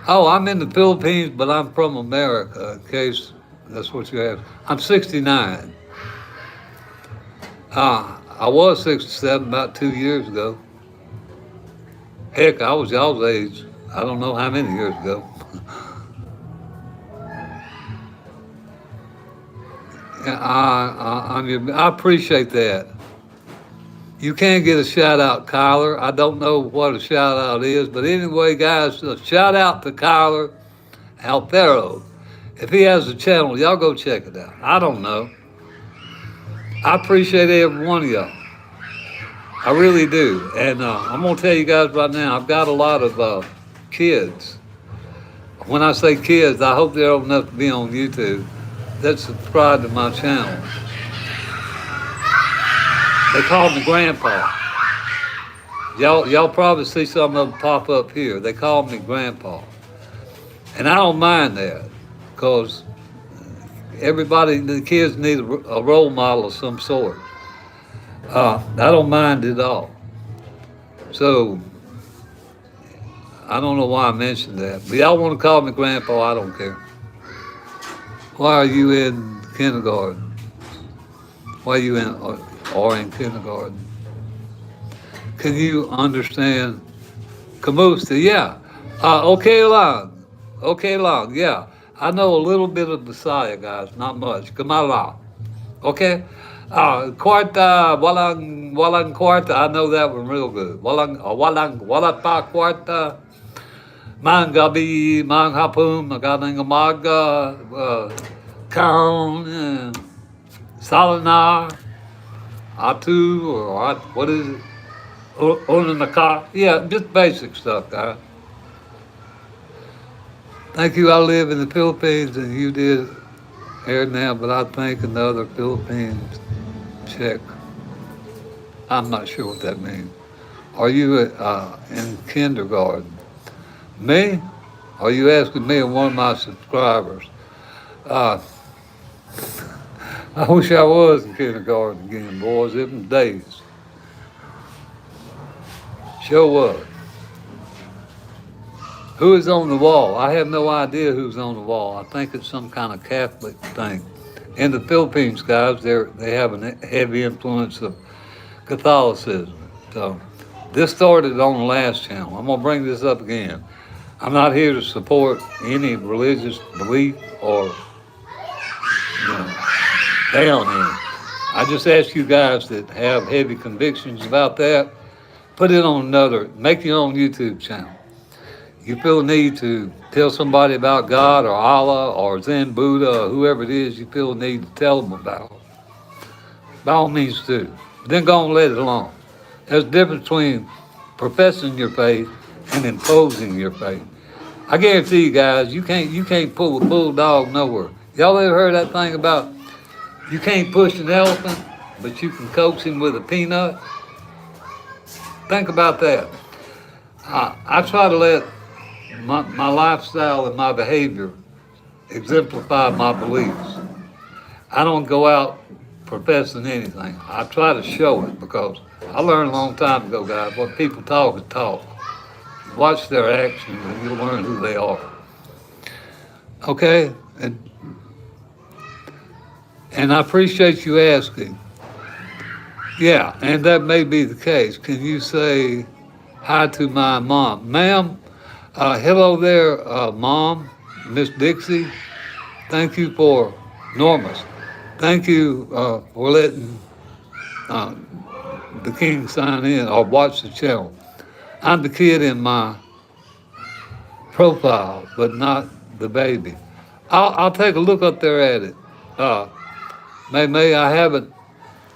Oh, I'm in the Philippines, but I'm from America, in case that's what you have. I'm 69. I was 67 about 2 years ago. Heck, I was y'all's age. I don't know how many years ago. Yeah, I appreciate that. You can get a shout out, Kyler. I don't know what a shout out is, but anyway, guys, a shout out to Kyler Alfaro. If he has a channel, y'all go check it out. I don't know. I appreciate every one of y'all. I really do. And I'm going to tell you guys right now, I've got a lot of kids. When I say kids, I hope they're old enough to be on YouTube that subscribe to my channel. They call me Grandpa. Y'all probably see some of them pop up here. They call me Grandpa. And I don't mind that because everybody, the kids need a role model of some sort. I don't mind it at all. So, I don't know why I mentioned that. But y'all want to call me Grandpa, I don't care. Why are you in kindergarten? Why are you in kindergarten? Can you understand Kamusta? Yeah. Okay, long. Yeah. I know a little bit of Messiah, guys, not much. Kamala. Okay? Quarta, walang quarta. I know that one real good. Wala pa quarta. Mang gabi, mang hapon, magaling umaga, kaon, salinar, atu, or what is it? Unanaka. Yeah, just basic stuff, guys. Thank you. I live in the Philippines, and you did here now, but I think another Philippines check. I'm not sure what that means. Are you in kindergarten? Me? Are you asking me or one of my subscribers? I wish I was in kindergarten again, boys. It was days. Sure was. Who is on the wall? I have no idea who's on the wall. I think it's some kind of Catholic thing. In the Philippines, guys, they have a heavy influence of Catholicism. So this started on the last channel. I'm gonna bring this up again. I'm not here to support any religious belief or down any. I just ask you guys that have heavy convictions about that, put it on make your own YouTube channel. You feel the need to tell somebody about God or Allah or Zen Buddha or whoever it is you feel the need to tell them about. By all means do. Then go and let it alone. There's a difference between professing your faith and imposing your faith. I guarantee you guys, you can't pull a bulldog nowhere. Y'all ever heard that thing about you can't push an elephant, but you can coax him with a peanut? Think about that. I try to let my lifestyle and my behavior exemplify my beliefs. I don't go out professing anything. I try to show it because I learned a long time ago, guys, what people talk is talk. Watch their actions and you'll learn who they are. Okay? And I appreciate you asking. Yeah, and that may be the case. Can you say hi to my mom? Ma'am, hello there, Mom, Miss Dixie. Thank you for Normus. Thank you for letting the king sign in or watch the channel. I'm the kid in my profile, but not the baby. I'll take a look up there at it. May I haven't.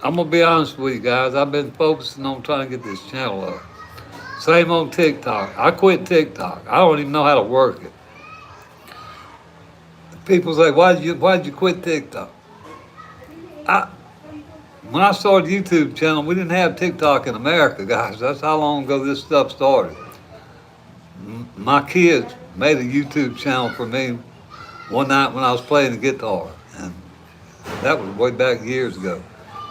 I'm gonna be honest with you guys. I've been focusing on trying to get this channel up. Same on TikTok. I quit TikTok. I don't even know how to work it. People say, why'd you quit TikTok? When I started YouTube channel, we didn't have TikTok in America, guys. That's how long ago this stuff started. My kids made a YouTube channel for me one night when I was playing the guitar, and that was way back years ago.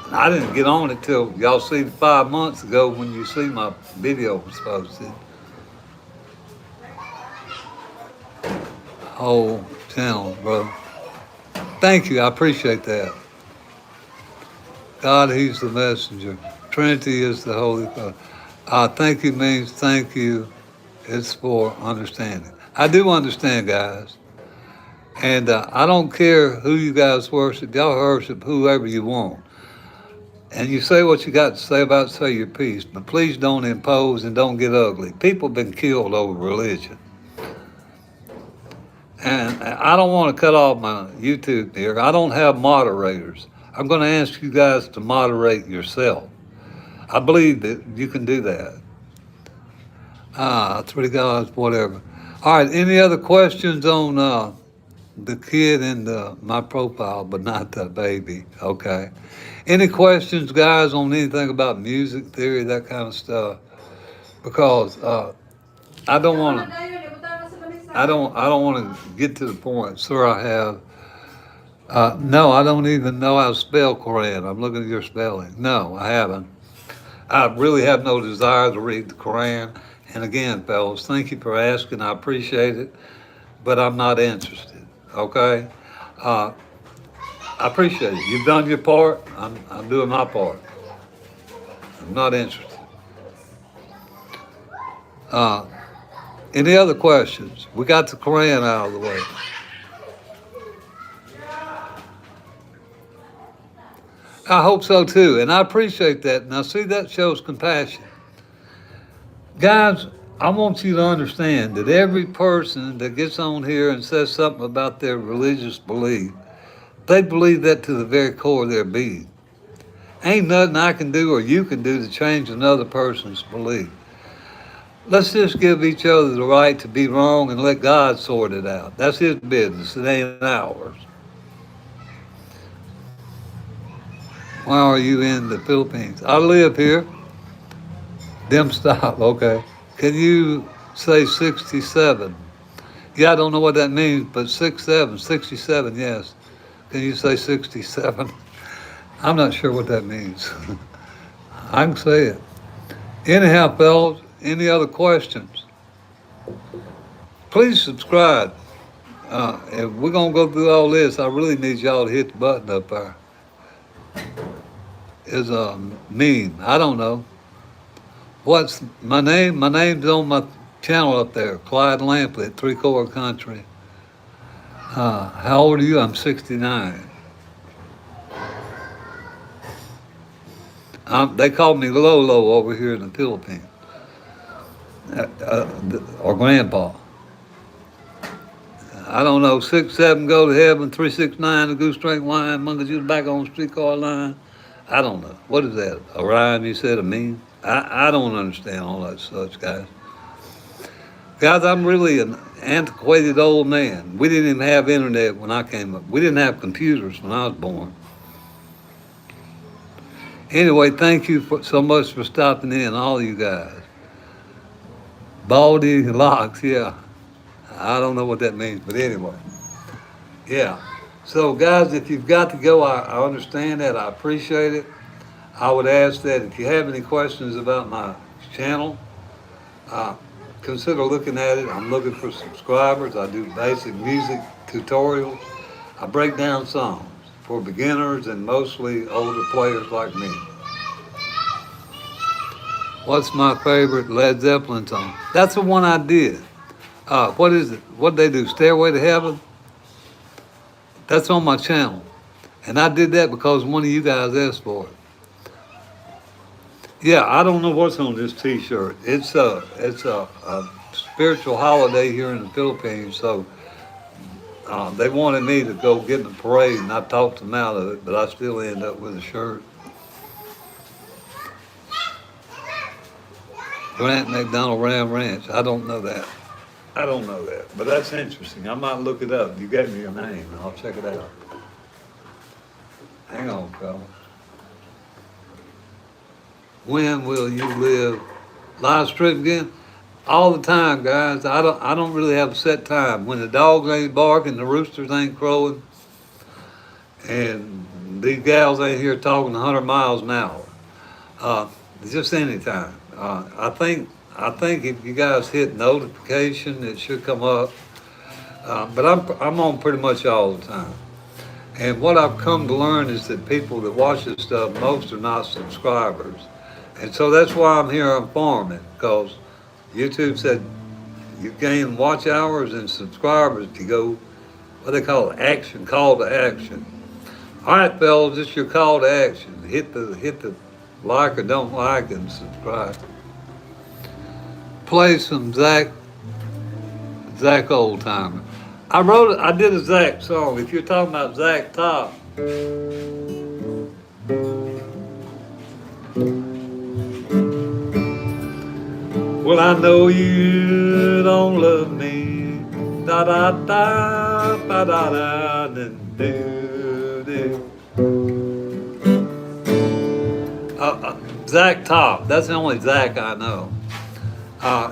And I didn't get on it till y'all see 5 months ago when you see my video was posted. Whole channel, bro. Thank you, I appreciate that. God, He's the messenger. Trinity is the Holy Father. Thank you means thank you It's for understanding. I do understand, guys. And I don't care who you guys worship. Y'all worship whoever you want. And you say what you got to say about say your piece, but please don't impose and don't get ugly. People have been killed over religion. And I don't want to cut off my YouTube here. I don't have moderators. I'm going to ask you guys to moderate yourself. I believe that you can do that. 3 guys, whatever. All right, any other questions on the kid and my profile, but not the baby? Okay. Any questions, guys, on anything about music theory, that kind of stuff? Because I don't want to. I don't want to get to the point, sir. I have. No, I don't even know how to spell Quran. I'm looking at your spelling. No, I haven't. I really have no desire to read the Quran. And again, fellas, thank you for asking. I appreciate it, but I'm not interested. Okay. Uh, I appreciate it. You've done your part. I'm doing my part. I'm not interested. Uh, any other questions? We got the Quran out of the way. I hope so too, and I appreciate that. Now, see, that shows compassion. Guys, I want you to understand that every person that gets on here and says something about their religious belief, they believe that to the very core of their being. Ain't nothing I can do or you can do to change another person's belief. Let's just give each other the right to be wrong and let God sort it out. That's his business. It ain't ours. Why are you in the Philippines? I live here. Them stop, okay. Can you say 67? Yeah, I don't know what that means, but 67, yes. Can you say 67? I'm not sure what that means. I can say it. Anyhow, fellas, any other questions? Please subscribe. If we're going to go through all this, I really need y'all to hit the button up there. Is a meme. I don't know. What's my name? My name's on my channel up there, Clyde Lampley at 3 Chord Country. How old are you? I'm 69. They call me Lolo over here in the Philippines, or Grandpa. I don't know, 6-7 go to heaven, 3-6-9 the goose drink line, monkeys you back on the streetcar line. I don't know. What is that? A rhyme you said, a meme? I don't understand all that such, guys. Guys, I'm really an antiquated old man. We didn't even have internet when I came up. We didn't have computers when I was born. Anyway, thank you so much for stopping in, all of you guys. Baldy locks, yeah. I don't know what that means, but anyway. Yeah. So, guys, if you've got to go, I understand that. I appreciate it. I would ask that if you have any questions about my channel, consider looking at it. I'm looking for subscribers. I do basic music tutorials. I break down songs for beginners and mostly older players like me. What's my favorite Led Zeppelin song? That's the one I did. What is it? What'd they do? Stairway to Heaven? That's on my channel. And I did that because one of you guys asked for it. Yeah, I don't know what's on this T-shirt. It's a spiritual holiday here in the Philippines, so they wanted me to go get in the parade, and I talked them out of it, but I still end up with a shirt. Grant McDonald Ram Ranch. I don't know that. But that's interesting. I might look it up. You gave me your name, and I'll check it out. Hang on, fella. When will you live live stream again? All the time, guys. I don't really have a set time. When the dogs ain't barking, the roosters ain't crowing, and these gals ain't here talking 100 miles an hour. Just any time. I think if you guys hit notification, it should come up. But I'm on pretty much all the time. And what I've come to learn is that people that watch this stuff, most are not subscribers. And so that's why I'm here informing, because YouTube said You gain watch hours and subscribers to go, what they call it, action, call to action. All right, fellas, it's your call to action. Hit the like or don't like and subscribe. Play some Zach Oldtimer. I did a Zach song. If you're talking about Zach Top, well, I know you don't love me. Da da da da da da da do do. Zach Top. That's the only Zach I know.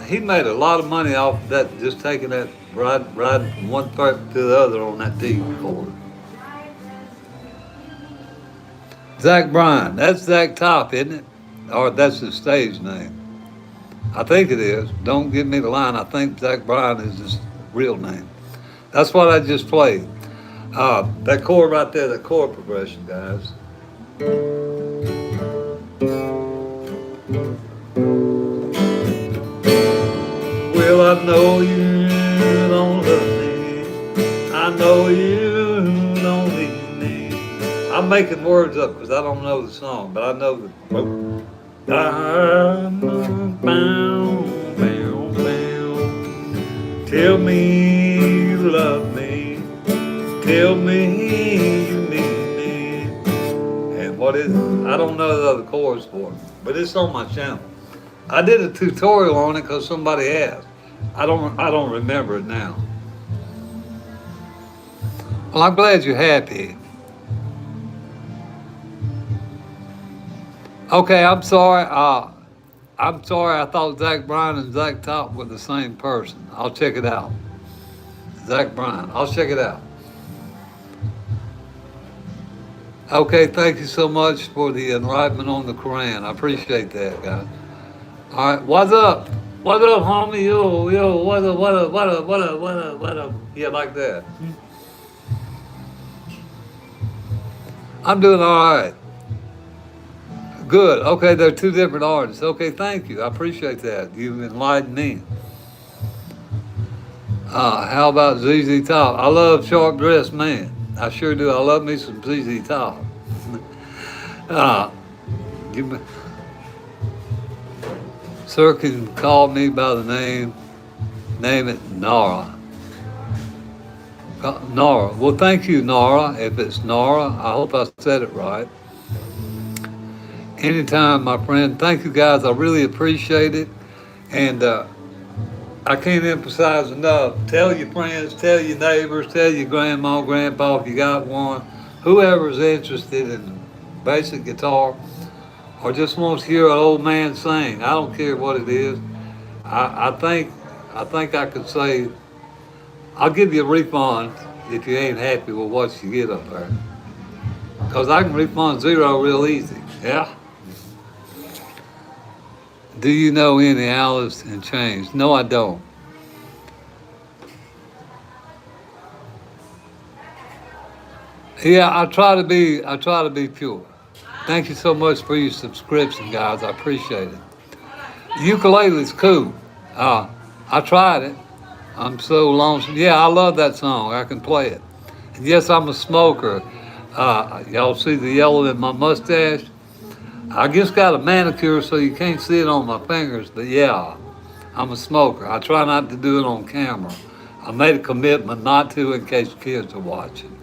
He made a lot of money off of that, just taking that riding from one part to the other on that D chord. Zach Bryan. That's Zach Top, isn't it? Or that's his stage name. I think it is. Don't give me the line. I think Zach Bryan is his real name. That's what I just played. That chord right there, the chord progression, guys. Well, I know you don't love me. I know you don't need me. I'm making words up because I don't know the song, but I know the. Tell me you love me. Tell me you need me. And what is it? I don't know the other chords for it, but it's on my channel. I did a tutorial on it because somebody asked. I don't remember it now. Well, I'm glad you're happy. Okay, I'm sorry. I thought Zach Bryan and Zach Top were the same person. I'll check it out. Zach Bryan. I'll check it out. Okay, thank you so much for the enlightenment on the Quran. I appreciate that, guys. All right, what's up? What's up, homie? Yo, what up? Yeah, like that. I'm doing all right. Good. Okay, they're two different artists. Okay, thank you. I appreciate that. You've enlightened me. How about ZZ Top? I love Short Dressed Man. I sure do. I love me some ZZ Top. Sir can call me by the name it Nara. Nara. Well, thank you, Nara. If it's Nara, I hope I said it right. Anytime, my friend. Thank you, guys. I really appreciate it. And I can't emphasize enough. Tell your friends, tell your neighbors, tell your grandma, grandpa if you got one. Whoever's interested in basic guitar or just wants to hear an old man sing. I don't care what it is. I think I could say, I'll give you a refund if you ain't happy with what you get up there. Because I can refund zero real easy. Yeah? Do you know any Alice in Chains? No, I don't. Yeah, I try to be pure. Thank you so much for your subscription, guys. I appreciate it. Ukulele's cool. I tried it. I'm so lonesome. Yeah, I love that song. I can play it. And yes, I'm a smoker. Y'all see the yellow in my mustache? I just got a manicure so you can't see it on my fingers, but yeah, I'm a smoker. I try not to do it on camera. I made a commitment not to in case kids are watching.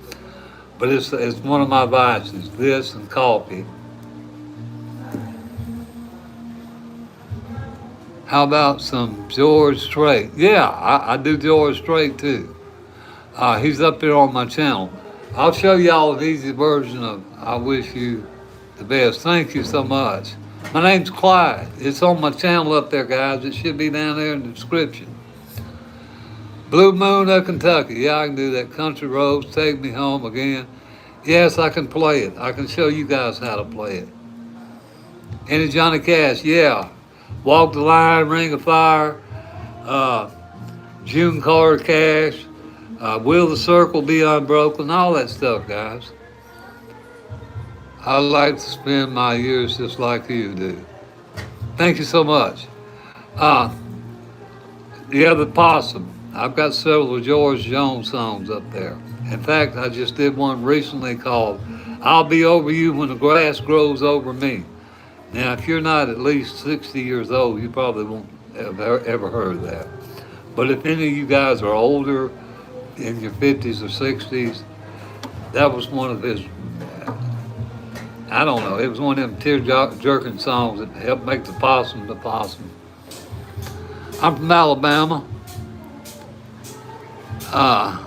But it's one of my vices, this and coffee. How about some George Strait? Yeah, I do George Strait too. He's up there on my channel. I'll show y'all an easy version of I Wish You the Best. Thank you so much. My name's Clyde. It's on my channel up there, guys. It should be down there in the description. Blue Moon of Kentucky. Yeah, I can do that. Country Roads, Take Me Home Again. Yes, I can play it. I can show you guys how to play it. Any Johnny Cash? Yeah. Walk the Line, Ring of Fire, June Carter Cash, Will the Circle Be Unbroken, all that stuff, guys. I like to spend my years just like you do. Thank you so much. Yeah, the possum. I've got several of George Jones songs up there. In fact, I just did one recently called I'll Be Over You When the Grass Grows Over Me. Now, if you're not at least 60 years old, you probably won't have ever heard of that. But if any of you guys are older, in your 50s or 60s, that was one of his, I don't know, it was one of them tear-jerking songs that helped make the possum the possum. I'm from Alabama. Uh,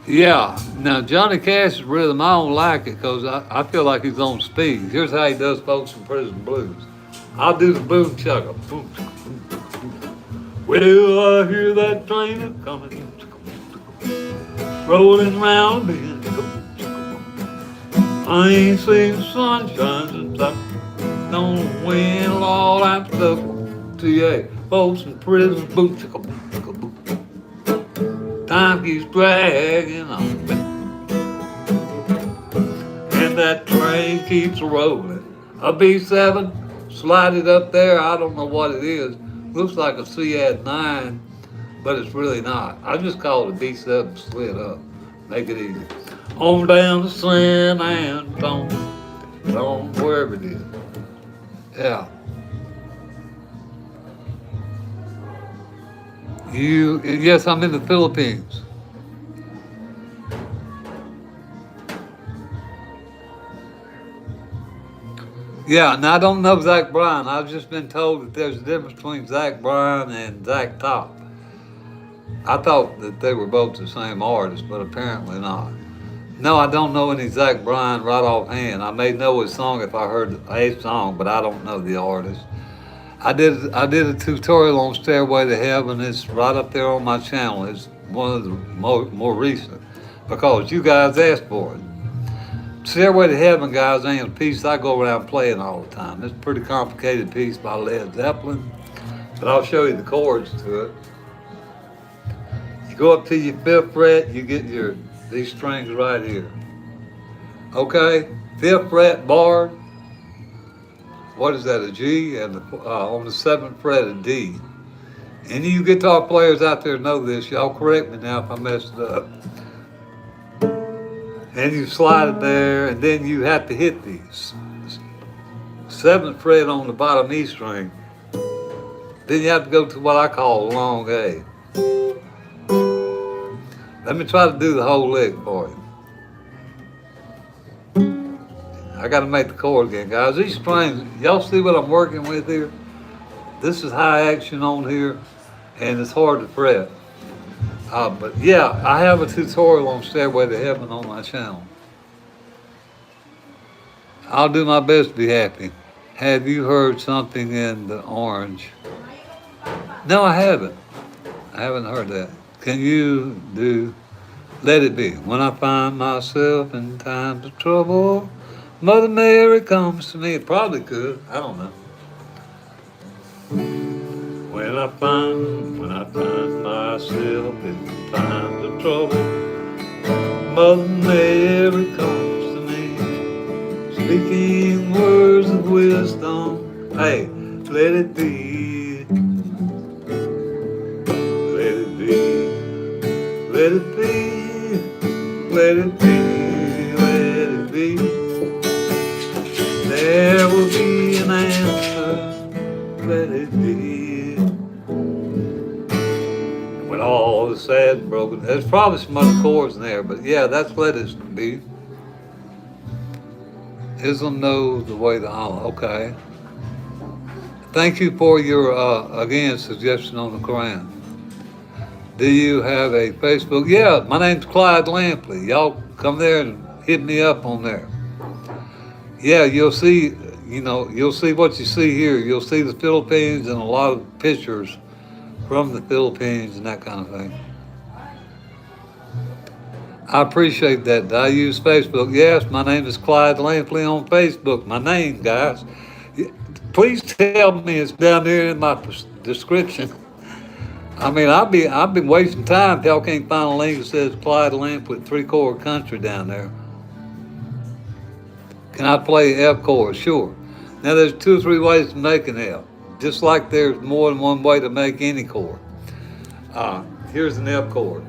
yeah, now Johnny Cash's rhythm, I don't like it because I feel like he's on speed. Here's how he does Folks in Prison Blues. I'll do the boom chugga. Boom, chugga, boom, boom. Well, I hear that train a coming, rolling round the bend. I ain't seen sunshine since I don't win, Lord, I'm stuck to ya. Folks in prison, boom, chugga, boom, chugga, boom. Time keeps dragging on, and that train keeps rolling. A B7, slide it up there. I don't know what it is. Looks like a CAD 9, but it's really not. I just call it a B7 slid up. Make it easy. On down to San Antonio, wherever it is. Yeah. Yes, I'm in the Philippines. Yeah, and I don't know Zach Bryan. I've just been told that there's a difference between Zach Bryan and Zach Top. I thought that they were both the same artist, but apparently not. No, I don't know any Zach Bryan right offhand. I may know his song if I heard a song, but I don't know the artist. I did a tutorial on Stairway to Heaven. It's right up there on my channel. It's one of the more recent because you guys asked for it. Stairway to Heaven, guys, ain't a piece I go around playing all the time. It's a pretty complicated piece by Led Zeppelin, but I'll show you the chords to it. You go up to your 5th fret, you get these strings right here. Okay, 5th fret bar. What is that, a G? And on the 7th fret, a D. Any of you guitar players out there know this. Y'all correct me now if I messed it up. And you slide it there, and then you have to hit the 7th fret on the bottom E string. Then you have to go to what I call a long A. Let me try to do the whole lick for you. I got to make the chord again, guys. These strings, y'all see what I'm working with here? This is high action on here, and it's hard to fret. But yeah, I have a tutorial on Stairway to Heaven on my channel. I'll do my best to be happy. Have you heard something in the orange? No, I haven't. I haven't heard that. Can you do Let It Be? When I find myself in times of trouble, Mother Mary comes to me. It probably could. I don't know. When I find myself in times of trouble, Mother Mary comes to me, speaking words of wisdom. Hey, let it be. Let it be. Let it be. Let it be. Let it be. There will be an answer. Let it be. When all is sad and broken. There's probably some other chords in there, but yeah, that's Let It Be. Islam knows the way to Allah. Okay. Thank you for your, again, suggestion on the Quran. Do you have a Facebook? Yeah, my name's Clyde Lampley. Y'all come there and hit me up on there. Yeah, you'll see, you'll see what you see here. You'll see the Philippines and a lot of pictures from the Philippines and that kind of thing. I appreciate that. Do I use Facebook? Yes, my name is Clyde Lampley on Facebook. My name, guys. Please tell me it's down there in my description. I mean, I've been wasting time if y'all can't find a link that says Clyde Lampley 3-chord country down there. Can I play F chord? Sure. Now there's 2 or 3 ways to make an F. Just like there's more than one way to make any chord. Here's an F chord.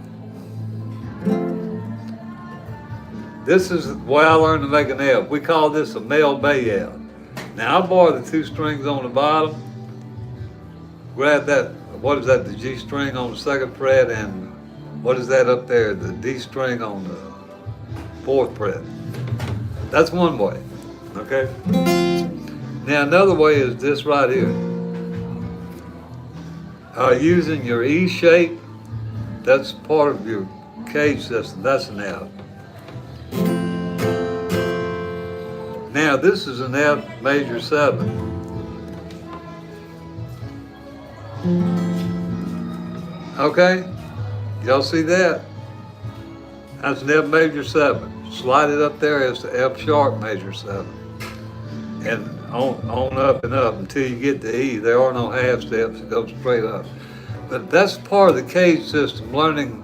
This is the way I learned to make an F. We call this a male bay F. Now I borrow the two strings on the bottom, grab that, what is that, the G string on the second fret, and what is that up there, the D string on the fourth fret. That's one way, okay? Now another way is this right here. Using your E shape, that's part of your cage system, that's an F. Now this is an F major 7. Okay, y'all see that? That's an F major 7. Slide it up there as the F sharp major 7. And on up and up until you get to E. There are no half steps, it goes straight up. But that's part of the cage system, learning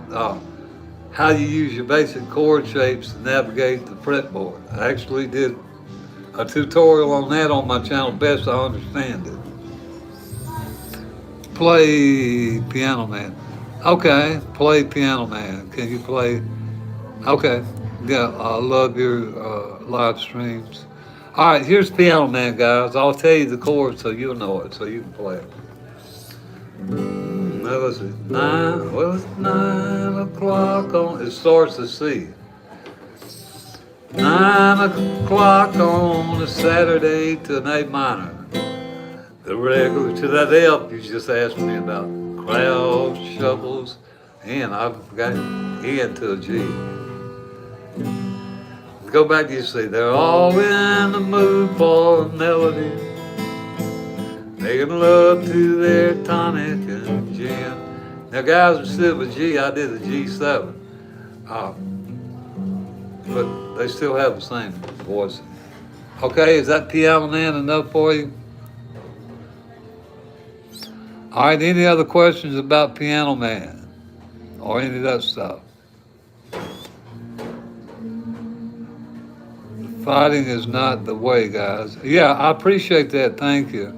how you use your basic chord shapes to navigate the fretboard. I actually did a tutorial on that on my channel, Best I Understand It. Play Piano Man. Okay, play Piano Man. Can you play? Okay, yeah, I love your live streams. All right, here's Piano Man, guys. I'll tell you the chords so you'll know it, so you can play it. Now let's see. 9 o'clock on, it starts to C. 9 o'clock on a Saturday to an A minor. The regular, to that F you just asked me about. Crowd shuffles, and I forgot E into a G. Go back, you see, they're all in the mood for a melody. Making love to their tonic and gin. Now guys, instead of a G, I did a G7. But they still have the same voice. Okay, is that Piano Man enough for you? All right, any other questions about Piano Man or any of that stuff? Fighting is not the way, guys. Yeah, I appreciate that. Thank you.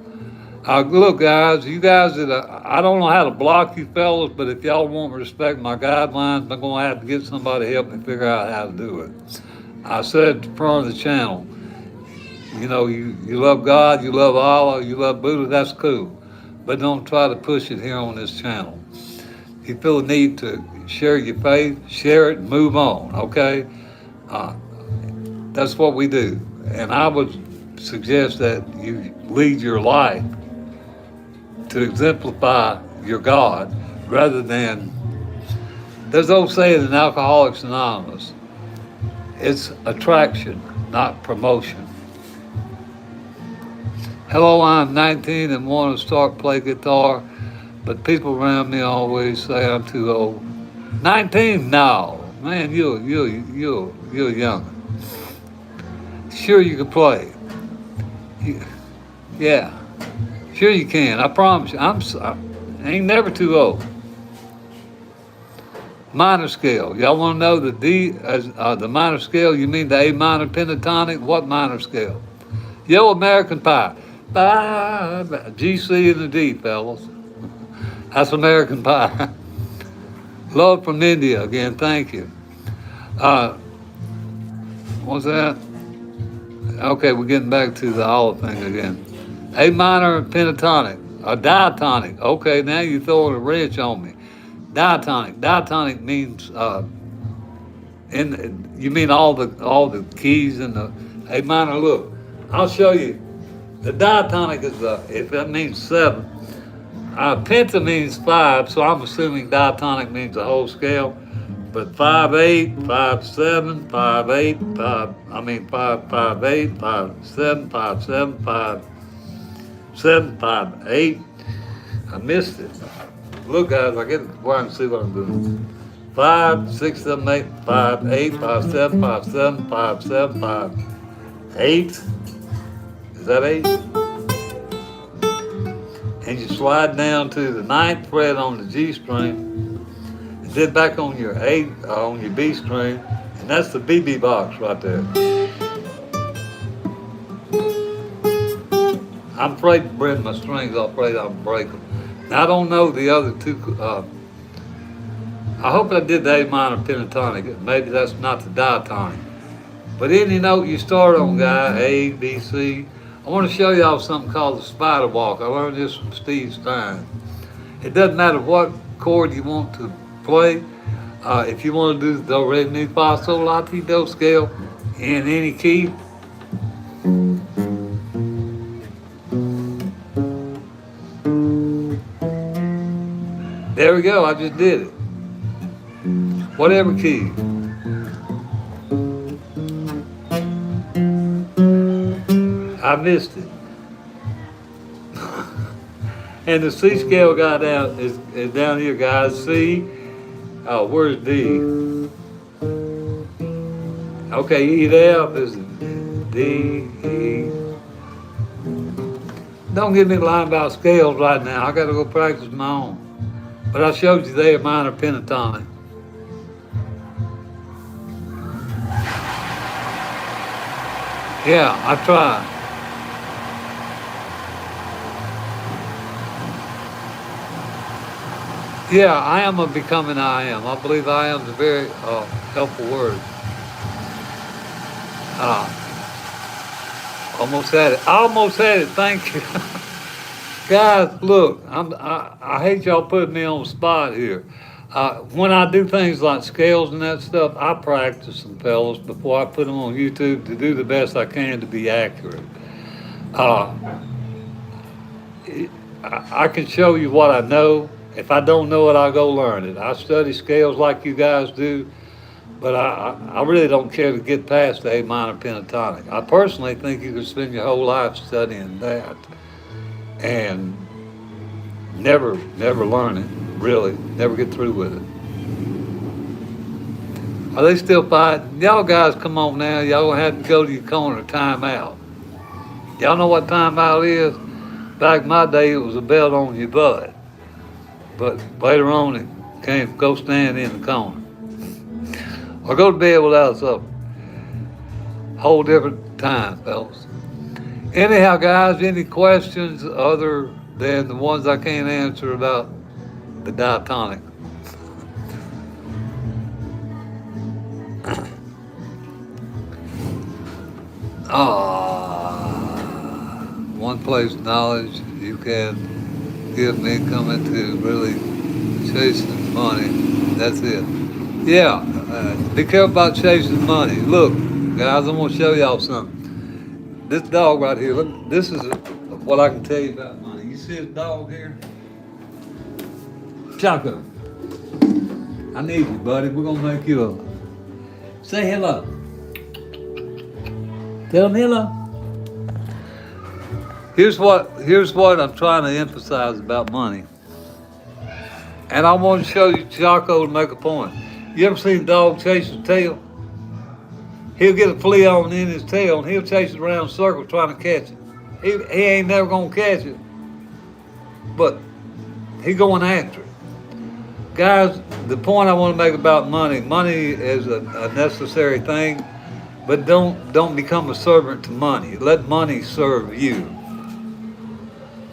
Look, guys, you guys that I don't know how to block you fellas, but if y'all want to respect my guidelines, I'm going to have to get somebody to help me figure out how to do it. I said at the front of the channel, you know, you love God, you love Allah, you love Buddha, that's cool. But don't try to push it here on this channel. If you feel the need to share your faith, share it and move on, okay? That's what we do. And I would suggest that you lead your life to exemplify your God rather than, there's old saying in Alcoholics Anonymous, it's attraction, not promotion. Hello, I'm 19 and want to start play guitar, but people around me always say I'm too old. 19? No, man, you're young. Sure you can play. Yeah, sure you can. I promise you. I ain't never too old. Minor scale. Y'all want to know the D as the minor scale? You mean the A minor pentatonic? What minor scale? Yo, American Pie. G, C, and the D, fellas. That's American Pie. Love from India again. Thank you. What's that? Okay, we're getting back to the olive thing again. A minor pentatonic, a diatonic. Okay, now you're throwing a wrench on me. Diatonic. Diatonic means you mean all the keys in the A minor. Look, I'll show you. The diatonic is if that means 7. Penta means 5, so I'm assuming diatonic means the whole scale. But 5/8, 5/7, 5/8, 5/8, 5/7, 5/7, 5/7, 5/8. I missed it. Look, guys, I get where I can see what I'm doing. 5, 6, 7, 8, 5/8, 5/7, 5/7, 5/7, 5/8. Is that 8? And you slide down to the 9th fret on the G string. Then back on your on your B string, and that's the BB box right there. I'm afraid to bend my strings. I'm afraid I'll break them. Now I don't know the other two I hope I did the A minor pentatonic. Maybe that's not the diatonic. But any note you start on, guy, A, B, C. I want to show y'all something called the spider walk. I learned this from Steve Stein. It doesn't matter what chord you want to play. If you want to do the do, re, mi, fa, sol, la, ti, do scale in any key, there we go. I just did it. Whatever key. I missed it. And the C scale guy down is down here, guys. C. Oh, where's D? Okay, E to F is D, E. Don't get me lying about scales right now. I got to go practice my own. But I showed you there minor pentatonic. Yeah, I tried. Yeah, I am a becoming I am. I believe I am is a very helpful word. Uh, almost had it. I almost had it. Thank you. Guys, look, I hate y'all putting me on the spot here. When I do things like scales and that stuff, I practice them, fellas, before I put them on YouTube to do the best I can to be accurate. Uh, I can show you what I know. If I don't know it, I'll go learn it. I study scales like you guys do, but I really don't care to get past the A minor pentatonic. I personally think you could spend your whole life studying that and never learn it, really, never get through with it. Are they still fighting? Y'all guys, come on now. Y'all gonna have to go to your corner timeout. Y'all know what timeout is? Back in my day, it was a belt on your butt. But later on, it came, go stand in the corner. Or go to bed without supper. Whole different time, fellas. Anyhow, guys, any questions other than the ones I can't answer about the diatonic? One place knowledge you can give me coming to really chasing money. That's it. Yeah, be careful about chasing money. Look, guys, I'm gonna show y'all something. This dog right here, look, this is what I can tell you about money. You see this dog here? Choco, I need you, buddy. We're gonna make you a, say hello. Tell him hello. Here's what I'm trying to emphasize about money. And I want to show you Jocko to make a point. You ever seen a dog chase his tail? He'll get a flea on in his tail and he'll chase it around in circles trying to catch it. He ain't never gonna catch it, but he going after it. Guys, the point I want to make about money is a necessary thing, but don't become a servant to money. Let money serve you.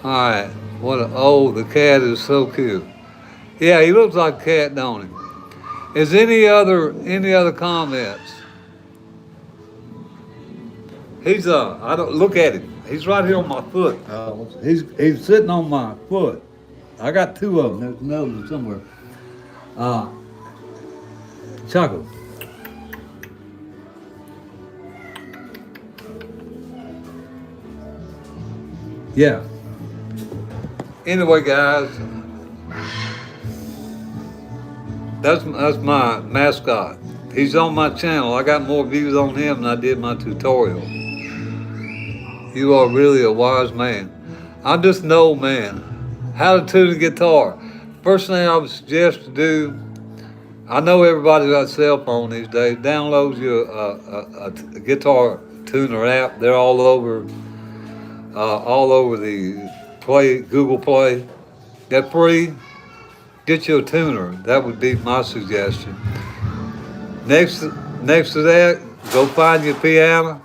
All right, the cat is so cute. Yeah, he looks like a cat, don't he? Is any other comments? He's I don't look at him. He's right here on my foot. He's sitting on my foot. I got two of them. There's another one somewhere. Choco. Yeah. Anyway, guys, that's my mascot. He's on my channel. I got more views on him than I did my tutorial. You are really a wise man. I'm just an old man. How to tune a guitar. First thing I would suggest to do, I know everybody's got a cell phone these days. Download your a guitar tuner app. They're all over the Google Play. They're free. Get you a tuner. That would be my suggestion. Next to that, go find your piano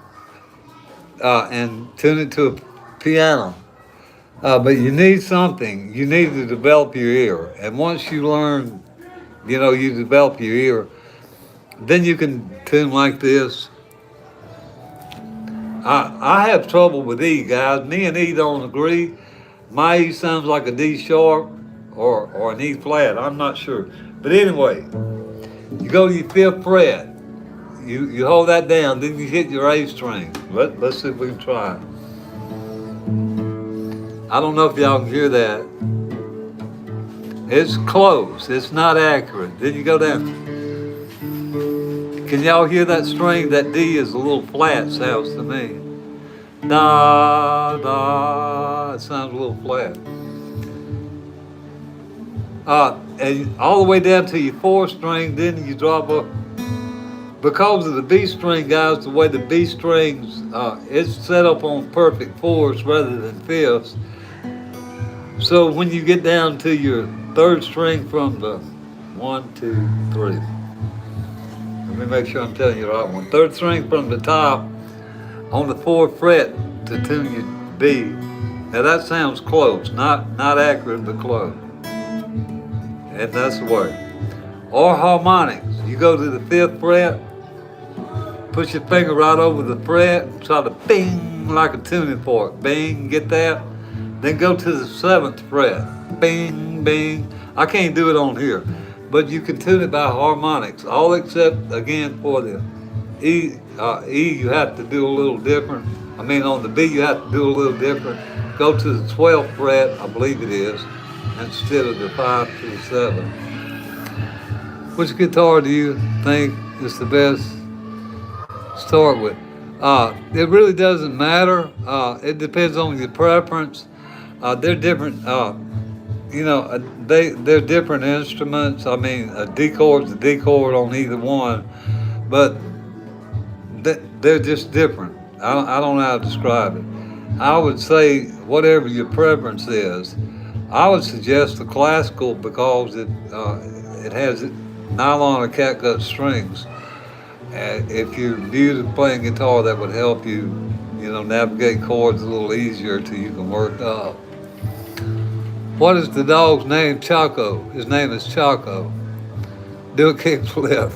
and tune it to a piano. But you need something. You need to develop your ear. And once you learn You know, you develop your ear. Then you can tune like this. I have trouble with E, guys. Me and E don't agree. My E sounds like a D sharp or an E flat. I'm not sure. But anyway, you go to your fifth fret. You hold that down, then you hit your A string. Let's see if we can try it. I don't know if y'all can hear that. It's close. It's not accurate. Then you go down. Can y'all hear that string? That D is a little flat, sounds to me. Da, da. It sounds a little flat. And all the way down to your fourth string, then you drop up. Because of the B string, guys, the way the B strings, it's set up on perfect fourths rather than fifths. So when you get down to your third string from the 1, 2, 3. Let me make sure I'm telling you the right one. Third string from the top on the fourth fret to tune your B. Now that sounds close, not accurate, but close. And that's the word. Or harmonics. You go to the fifth fret, put your finger right over the fret, try to bing like a tuning fork. Bing, get that? Then go to the seventh fret. Bing, bing. I can't do it on here, but you can tune it by harmonics. All except, again, for the E, you have to do a little different. I mean, on the B, you have to do a little different. Go to the 12th fret, I believe it is, instead of the 5 to the 7. Which guitar do you think is the best to start with? It really doesn't matter. It depends on your preference. They're different. They're different instruments. I mean, a D chord's a D chord on either one, but they're just different. I don't know how to describe it. I would say whatever your preference is. I would suggest the classical because it has nylon or catgut strings. And if you're new to playing guitar, that would help you, navigate chords a little easier till you can work up. What is the dog's name? Chaco. His name is Chaco. Do a kickflip.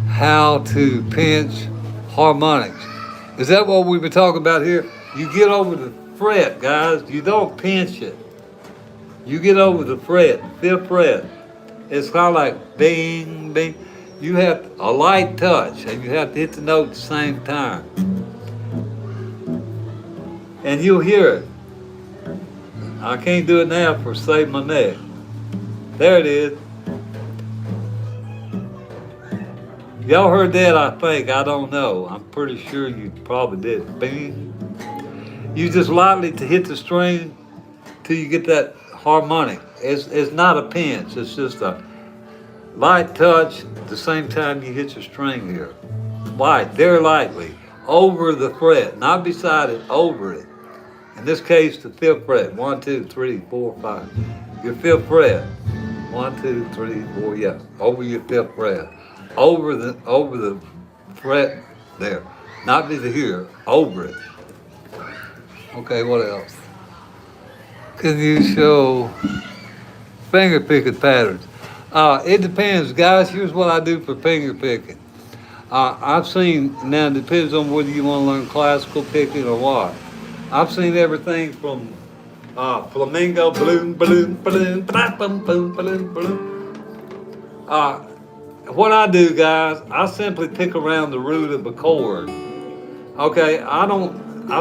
How to pinch harmonics. Is that what we were talking about here? You get over the fret, guys. You don't pinch it. You get over the fret, fifth fret. It's kind of like bing, bing. You have a light touch, and you have to hit the note at the same time. And you'll hear it. I can't do it now for save my neck. There it is. Y'all heard that, I think. I don't know. I'm pretty sure you probably did. Bing. You just lightly to hit the string till you get that harmonic. It's not a pinch. It's just a light touch at the same time you hit your string here. Light, very lightly. Over the fret. Not beside it, over it. In this case, the fifth fret. 1, 2, 3, 4, 5. Your fifth fret. 1, 2, 3, 4. Yeah, over your fifth fret. Over the fret there. Not be here. Over it. Okay, what else? Can you show finger picking patterns? It depends, guys. Here's what I do for finger picking. I've seen, now it depends on whether you want to learn classical picking or what. I've seen everything from flamingo, balloon, balloon, balloon, balloon, balloon, balloon, balloon. What I do, guys, I simply pick around the root of a chord. Okay, I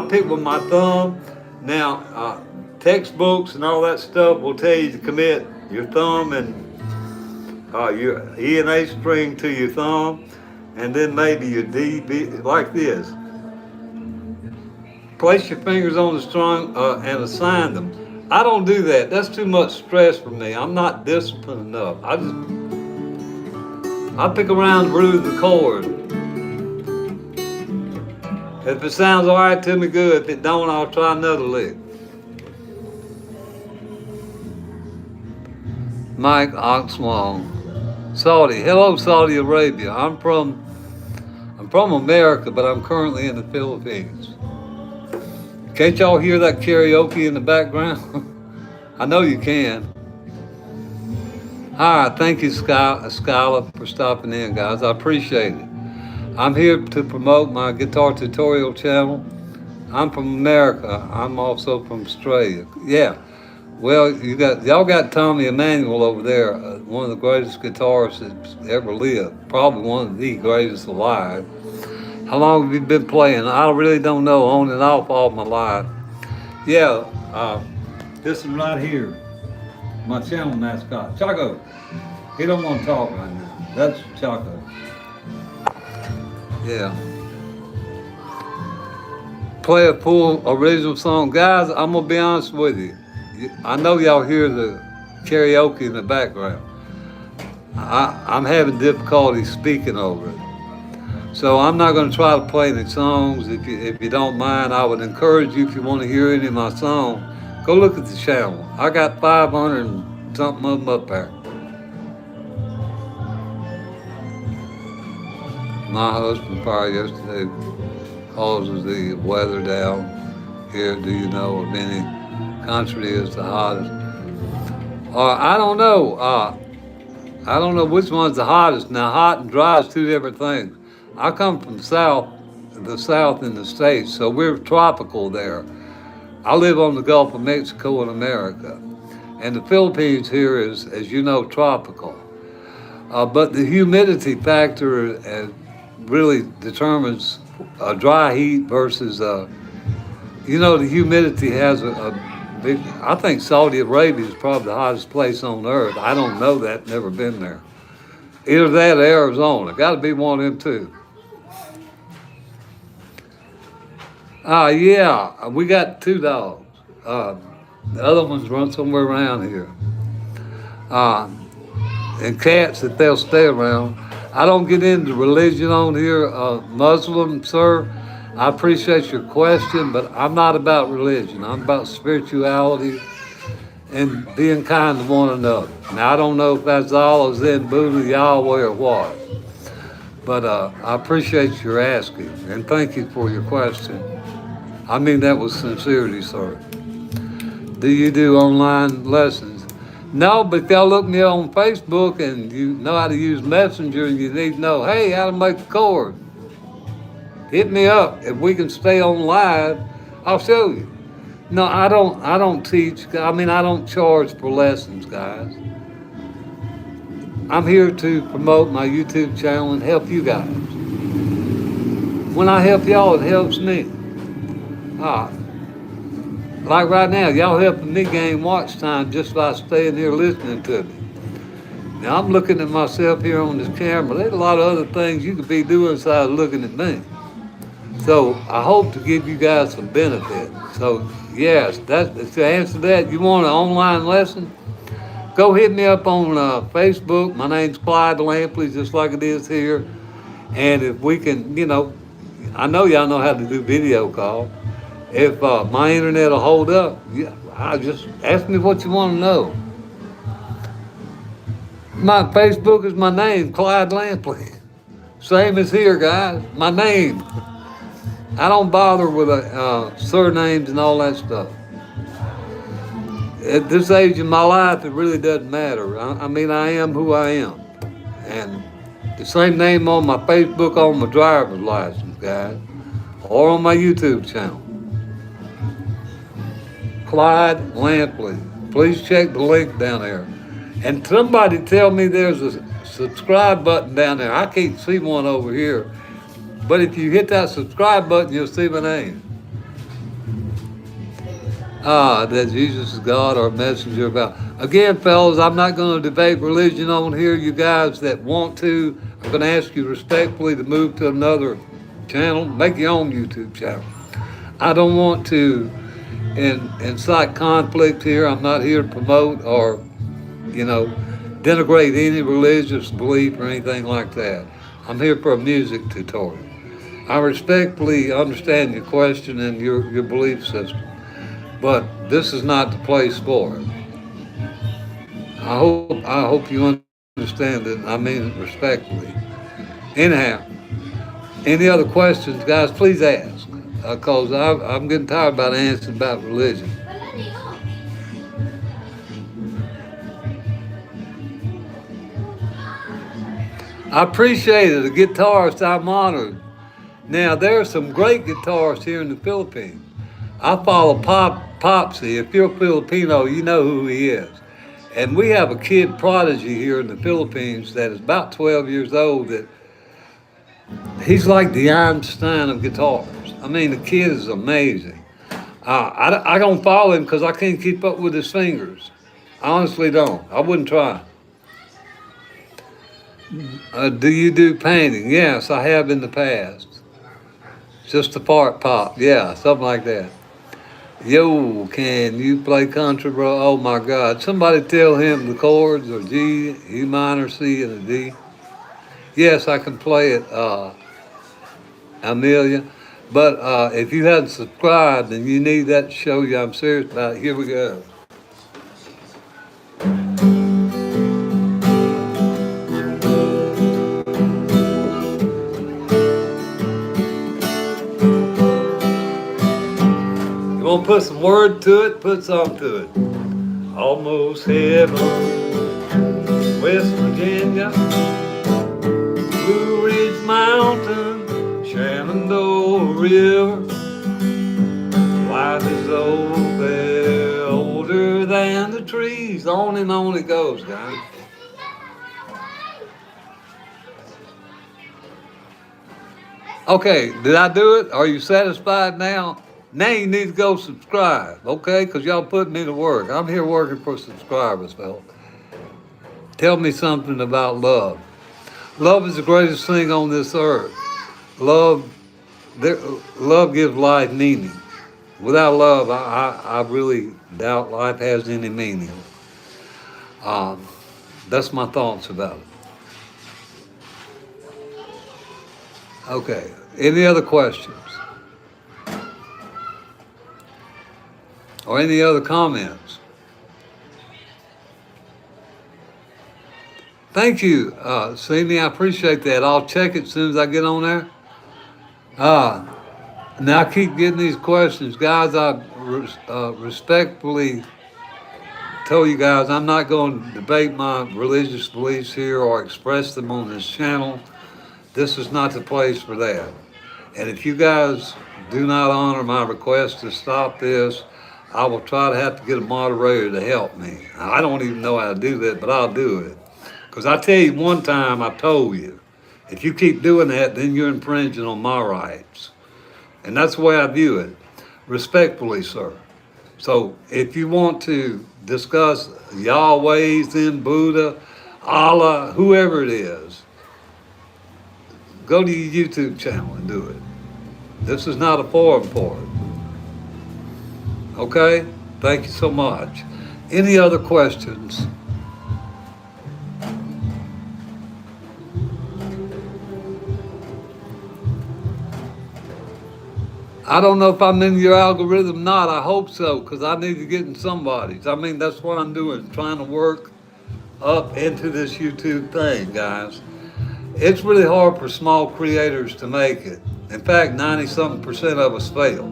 pick with my thumb. Now, textbooks and all that stuff will tell you to commit your thumb and your E and A string to your thumb, and then maybe your D, B, like this. Place your fingers on the string and assign them. I don't do that. That's too much stress for me. I'm not disciplined enough. I pick around the root of the chord. If it sounds all right to me, good. If it don't, I'll try another lick. Mike Oxlong, Saudi. Hello, Saudi Arabia. I'm from America, but I'm currently in the Philippines. Can't y'all hear that karaoke in the background? I know you can. All right, thank you, Skylar, for stopping in, guys. I appreciate it. I'm here to promote my guitar tutorial channel. I'm from America. I'm also from Australia. Yeah. Well, y'all got Tommy Emmanuel over there, one of the greatest guitarists that's ever lived, probably one of the greatest alive. How long have you been playing? I really don't know, on and off all my life. Yeah, this one right here, my channel mascot, Choco. He don't want to talk right now. That's Choco. Yeah. Play a full original song. Guys, I'm going to be honest with you. I know y'all hear the karaoke in the background. I'm having difficulty speaking over it. So I'm not going to try to play any songs. If you don't mind, I would encourage you, if you want to hear any of my songs, go look at the channel. I got 500 and something of them up there. My husband fired yesterday causes the weather down here. Do you know of any country is the hottest? I don't know. I don't know which one's the hottest. Now, hot and dry is two different things. I come from the south in the States, so we're tropical there. I live on the Gulf of Mexico in America. And the Philippines here is, as you know, tropical. But the humidity factor really determines dry heat versus, the humidity has a big, I think Saudi Arabia is probably the hottest place on earth. I don't know that, never been there. Either that or Arizona. Got to be one of them two. Yeah, we got two dogs. The other ones run somewhere around here. And cats that they'll stay around. I don't get into religion on here. Muslim, sir, I appreciate your question, but I'm not about religion. I'm about spirituality and being kind to one another. Now, I don't know if that's Allah, Zen, Buddha, Yahweh, or what, but I appreciate your asking, and thank you for your question. I mean that with sincerity, sir. Do you do online lessons? No, but y'all look me on Facebook and you know how to use Messenger and you need to know, hey, how to make the chord. Hit me up. If we can stay on live, I'll show you. No, I don't teach. I mean, I don't charge for lessons, guys. I'm here to promote my YouTube channel and help you guys. When I help y'all, it helps me. Like right now, y'all helping me gain watch time just by staying here listening to me. Now, I'm looking at myself here on this camera. There's a lot of other things you could be doing besides looking at me. So I hope to give you guys some benefit. So yes, to answer that, you want an online lesson? Go hit me up on Facebook. My name's Clyde Lampley, just like it is here. And if we can, I know y'all know how to do video call. If my internet will hold up, I just ask me what you want to know. My Facebook is my name, Clyde Lampley. Same as here, guys. My name. I don't bother with surnames and all that stuff. At this age in my life, it really doesn't matter. I mean, I am who I am. And the same name on my Facebook, on my driver's license, guys, or on my YouTube channel. Clyde Lampley. Please check the link down there. And somebody tell me there's a subscribe button down there. I can't see one over here. But if you hit that subscribe button, you'll see my name. That Jesus is God or a messenger about. Again, fellas, I'm not going to debate religion on here. You guys that want to, I'm going to ask you respectfully to move to another channel. Make your own YouTube channel. I don't want to incite conflict here. I'm not here to promote or, denigrate any religious belief or anything like that. I'm here for a music tutorial. I respectfully understand your question and your belief system, but this is not the place for it. I hope you understand it. I mean it respectfully. Anyhow, any other questions, guys, please ask, because I'm getting tired about answering about religion. I appreciate it. A guitarist I'm honored. Now, there are some great guitarists here in the Philippines. I follow Popsy. If you're Filipino, you know who he is. And we have a kid prodigy here in the Philippines that is about 12 years old that he's like the Einstein of guitars. I mean, the kid is amazing. I don't follow him because I can't keep up with his fingers. I honestly don't. I wouldn't try. Do you do painting? Yes, I have in the past. Just a part pop. Yeah, something like that. Yo, can you play country, bro? Oh my God. Somebody tell him the chords or G, E minor, C, and a D. Yes, I can play it, Amelia. But if you hadn't subscribed and you need that to show you I'm serious about it, here we go. You want to put some word to it? Put something to it. Almost heaven, West Virginia, Blue Ridge Mountain, Shenandoah River. Life is older than the trees. On and on it goes, guys. Okay, did I do it? Are you satisfied now? Now you need to go subscribe, okay? Because y'all put me to work. I'm here working for subscribers, fellas. Tell me something about love. Love is the greatest thing on this earth. Love gives life meaning. Without love, I really doubt life has any meaning. That's my thoughts about it. Okay, any other questions? Or any other comments? Thank you, Sydney. I appreciate that. I'll check it as soon as I get on there. Now I keep getting these questions. Guys, I respectfully tell you guys I'm not going to debate my religious beliefs here or express them on this channel. This is not the place for that. And if you guys do not honor my request to stop this, I will try to have to get a moderator to help me. I don't even know how to do that, but I'll do it. Because I tell you one time, I told you, if you keep doing that, then you're infringing on my rights. And that's the way I view it, respectfully, sir. So if you want to discuss Yahweh, Zen, Buddha, Allah, whoever it is, go to your YouTube channel and do it. This is not a forum for it. Okay? Thank you so much. Any other questions? I don't know if I'm in your algorithm or not. I hope so, because I need to get in somebody's. I mean, that's what I'm doing, trying to work up into this YouTube thing, guys. It's really hard for small creators to make it. In fact, 90-something% of us fail.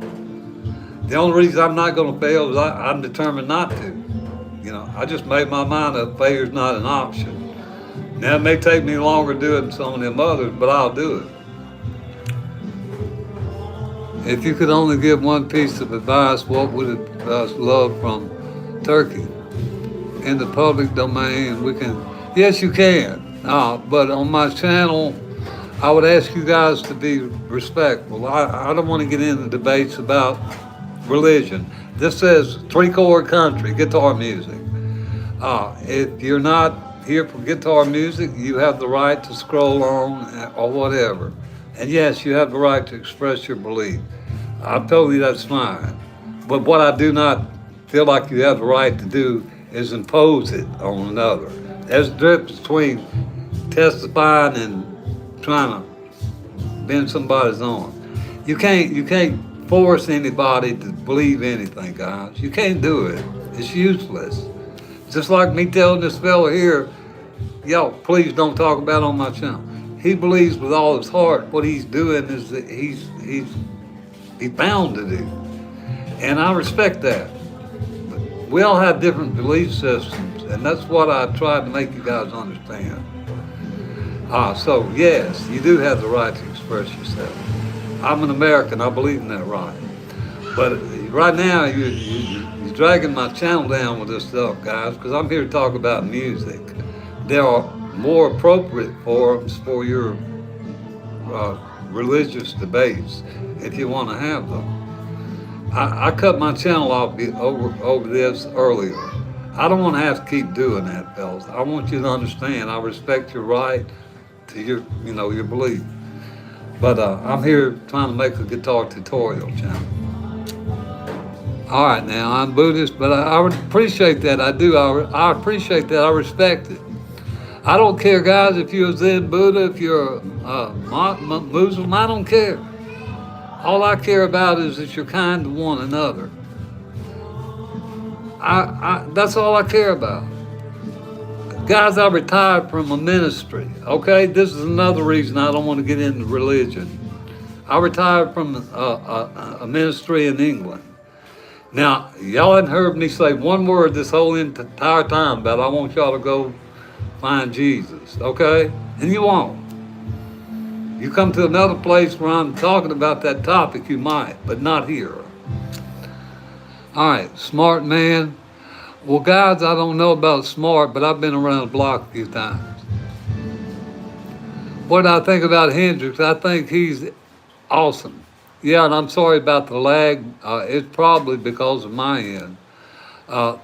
The only reason I'm not going to fail is I'm determined not to. You know, I just made my mind up. Failure's not an option. Now, it may take me longer to do it than some of them others, but I'll do it. If you could only give one piece of advice, what would it love from Turkey? In the public domain, we can, yes, you can. But on my channel, I would ask you guys to be respectful. I don't want to get into debates about religion. This says 3-chord country, guitar music. If you're not here for guitar music, you have the right to scroll on or whatever. And yes, you have the right to express your belief. I've told you that's fine. But what I do not feel like you have the right to do is impose it on another. There's a difference between testifying and trying to bend somebody's arm. You can't force anybody to believe anything, guys. You can't do it. It's useless. Just like me telling this fella here, yo, please don't talk about it on my channel. He believes with all his heart what he's doing is that he's bound to do. And I respect that. But we all have different belief systems, and that's what I tried to make you guys understand. So yes, you do have the right to express yourself. I'm an American. I believe in that right. But right now, you're dragging my channel down with this stuff, guys, because I'm here to talk about music. There are more appropriate forums for your uh, religious debates if you want to have them. I cut my channel off over this earlier. I don't want to have to keep doing that, fellas. I want you to understand. I respect your right to your belief. But I'm here trying to make a guitar tutorial channel. All right, now I'm Buddhist, but I would appreciate that. I do. I appreciate that. I respect it. I don't care, guys, if you're a Zen Buddha, if you're a Muslim. I don't care. All I care about is that you're kind to one another. That's all I care about. Guys, I retired from a ministry. Okay, this is another reason I don't want to get into religion. I retired from a ministry in England. Now, y'all hadn't heard me say one word this whole entire time about I want y'all to go find Jesus, okay? And you won't. You come to another place where I'm talking about that topic, you might, but not here. All right, smart man. Well, guys, I don't know about smart, but I've been around the block a few times. What do I think about Hendrix? I think he's awesome. Yeah, and I'm sorry about the lag. It's probably because of my end.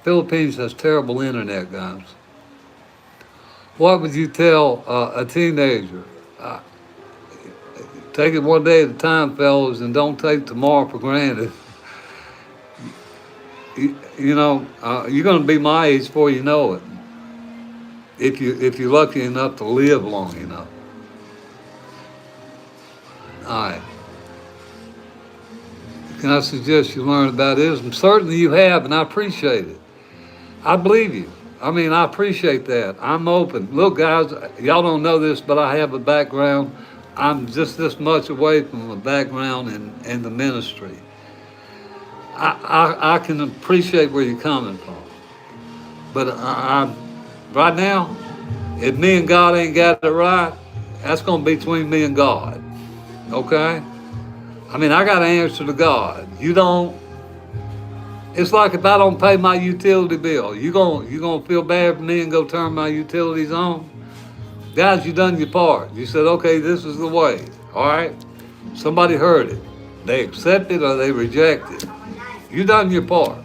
Philippines has terrible internet, guys. What would you tell a teenager? Take it one day at a time, fellas, and don't take tomorrow for granted. You're going to be my age before you know it. If you're lucky enough to live long enough. All right. Can I suggest you learn about Islam? Certainly you have, and I appreciate it. I believe you. I appreciate that. I'm open. Look, guys, y'all don't know this, but I have a background. I'm just this much away from a background in the ministry. I can appreciate where you're coming from. But right now, if me and God ain't got it right, that's going to be between me and God. Okay? I got to answer to God. You don't. It's like if I don't pay my utility bill, you gonna feel bad for me and go turn my utilities on? Guys, you done your part. You said, okay, this is the way. All right? Somebody heard it. They accept it or they reject it. You done your part.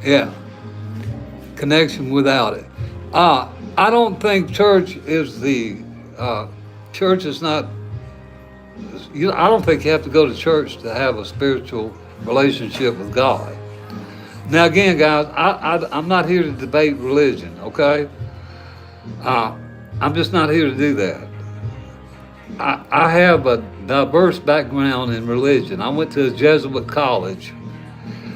Yeah. Connection without it. I don't think church is church is not, I don't think you have to go to church to have a spiritual relationship with God. Now again, guys, I'm not here to debate religion, okay? I'm just not here to do that. I have a diverse background in religion. I went to a Jesuit college.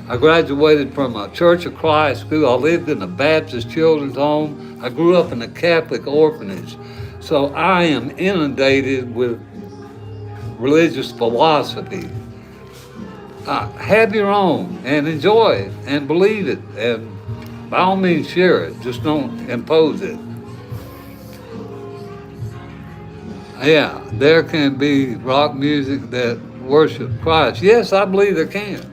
I graduated from a Church of Christ school. I lived in a Baptist children's home. I grew up in a Catholic orphanage. So I am inundated with religious philosophy. Have your own and enjoy it and believe it. And by all means share it. Just don't impose it. Yeah, there can be rock music that worship Christ. Yes, I believe there can.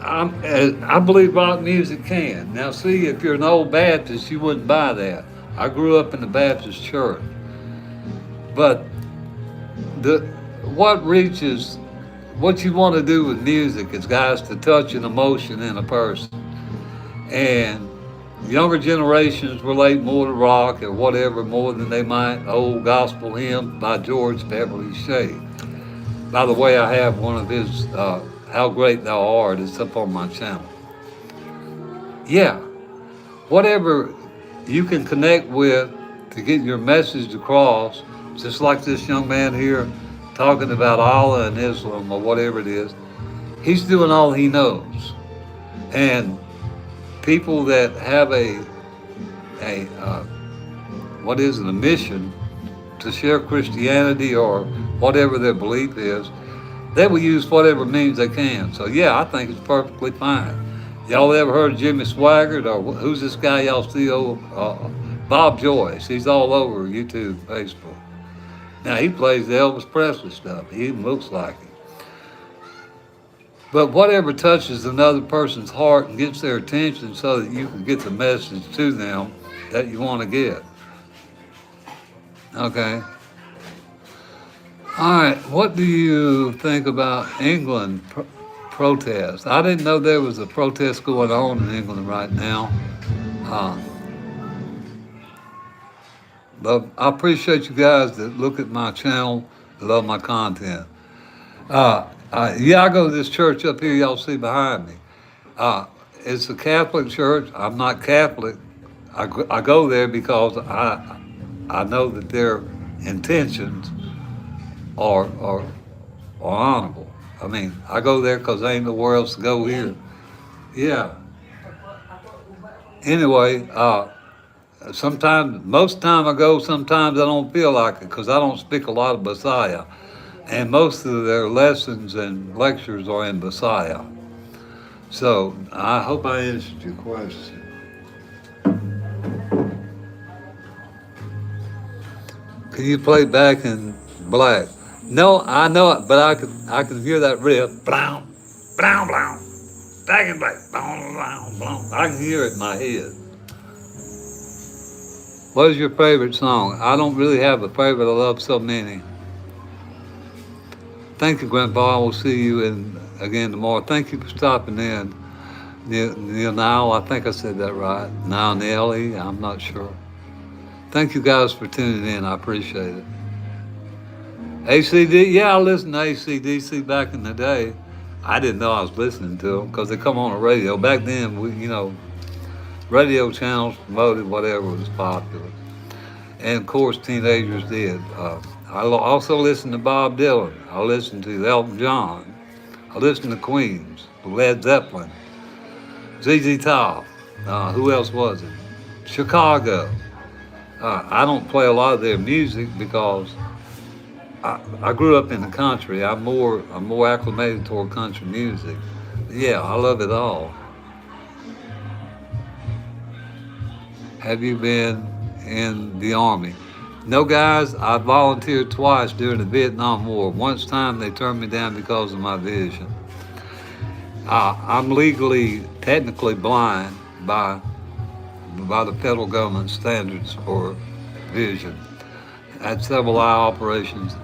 I believe rock music can. Now see, if you're an old Baptist, you wouldn't buy that. I grew up in the Baptist church. But what you want to do with music is, guys, to touch an emotion in a person. And younger generations relate more to rock or whatever more than they might old gospel hymn by George Beverly Shea. By the way, I have one of his How Great Thou Art. It's up on my channel. Yeah, whatever you can connect with to get your message across, just like this young man here talking about Allah and Islam or whatever it is, he's doing all he knows. And people that have a mission to share Christianity or whatever their belief is, they will use whatever means they can. So yeah, I think it's perfectly fine. Y'all ever heard of Jimmy Swaggart or who's this guy y'all see? Bob Joyce. He's all over YouTube, Facebook. Now he plays the Elvis Presley stuff. He even looks like him. But whatever touches another person's heart and gets their attention so that you can get the message to them that you want to get. Okay. All right. What do you think about England protests? I didn't know there was a protest going on in England right now. Uh, but I appreciate you guys that look at my channel, love my content. Yeah, I go to this church up here y'all see behind me. It's a Catholic church. I'm not Catholic. I go there because I know that their intentions are honorable. I mean, I go there because there ain't nowhere else to go here. Yeah. Anyway, sometimes, most time I go, sometimes I don't feel like it because I don't speak a lot of Messiah. And most of their lessons and lectures are in Messiah. So I hope I answered your question. Can you play Back in Black? No, I know it, but I can hear that riff. Blow, blow, blow. Back in Black. Blow, blow, blow. I can hear it in my head. What is your favorite song? I don't really have a favorite. I love so many. Thank you, Grandpa. I will see you again tomorrow. Thank you for stopping in. Neil Nile, I think I said that right. Now Nelly, I'm not sure. Thank you guys for tuning in. I appreciate it. ACD, yeah, I listened to ACDC back in the day. I didn't know I was listening to them because they come on the radio. Back then, radio channels promoted whatever was popular. And of course, teenagers did. I also listened to Bob Dylan. I listened to Elton John. I listened to Queens, Led Zeppelin, ZZ Top. Who else was it? Chicago. I don't play a lot of their music because I grew up in the country. I'm more acclimated toward country music. Yeah, I love it all. Have you been in the Army? No, guys, I volunteered twice during the Vietnam War. Once time they turned me down because of my vision. I'm technically blind by the federal government standards for vision. I had several eye operations.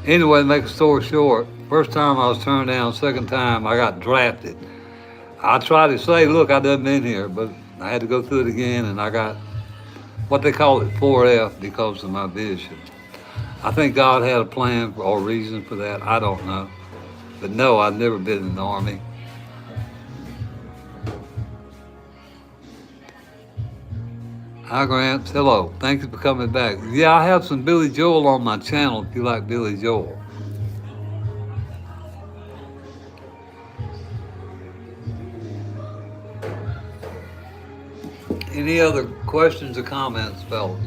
Anyway, to make a story short, first time I was turned down, second time I got drafted. I tried to say, look, I done been here, but I had to go through it again and I got what they call it 4F because of my vision. I think God had a plan or reason for that. I don't know. But no, I've never been in the Army. Hi, Grant. Hello. Thank you for coming back. Yeah, I have some Billy Joel on my channel if you like Billy Joel. Any other questions or comments, fellas?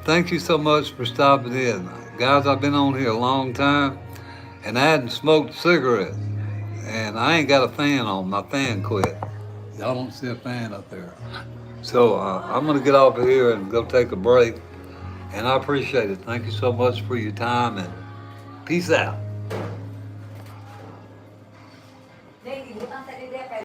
Thank you so much for stopping in. Guys, I've been on here a long time, and I hadn't smoked a cigarette. And I ain't got a fan on. My fan quit. Y'all don't see a fan up there. So I'm going to get off of here and go take a break. And I appreciate it. Thank you so much for your time, and peace out.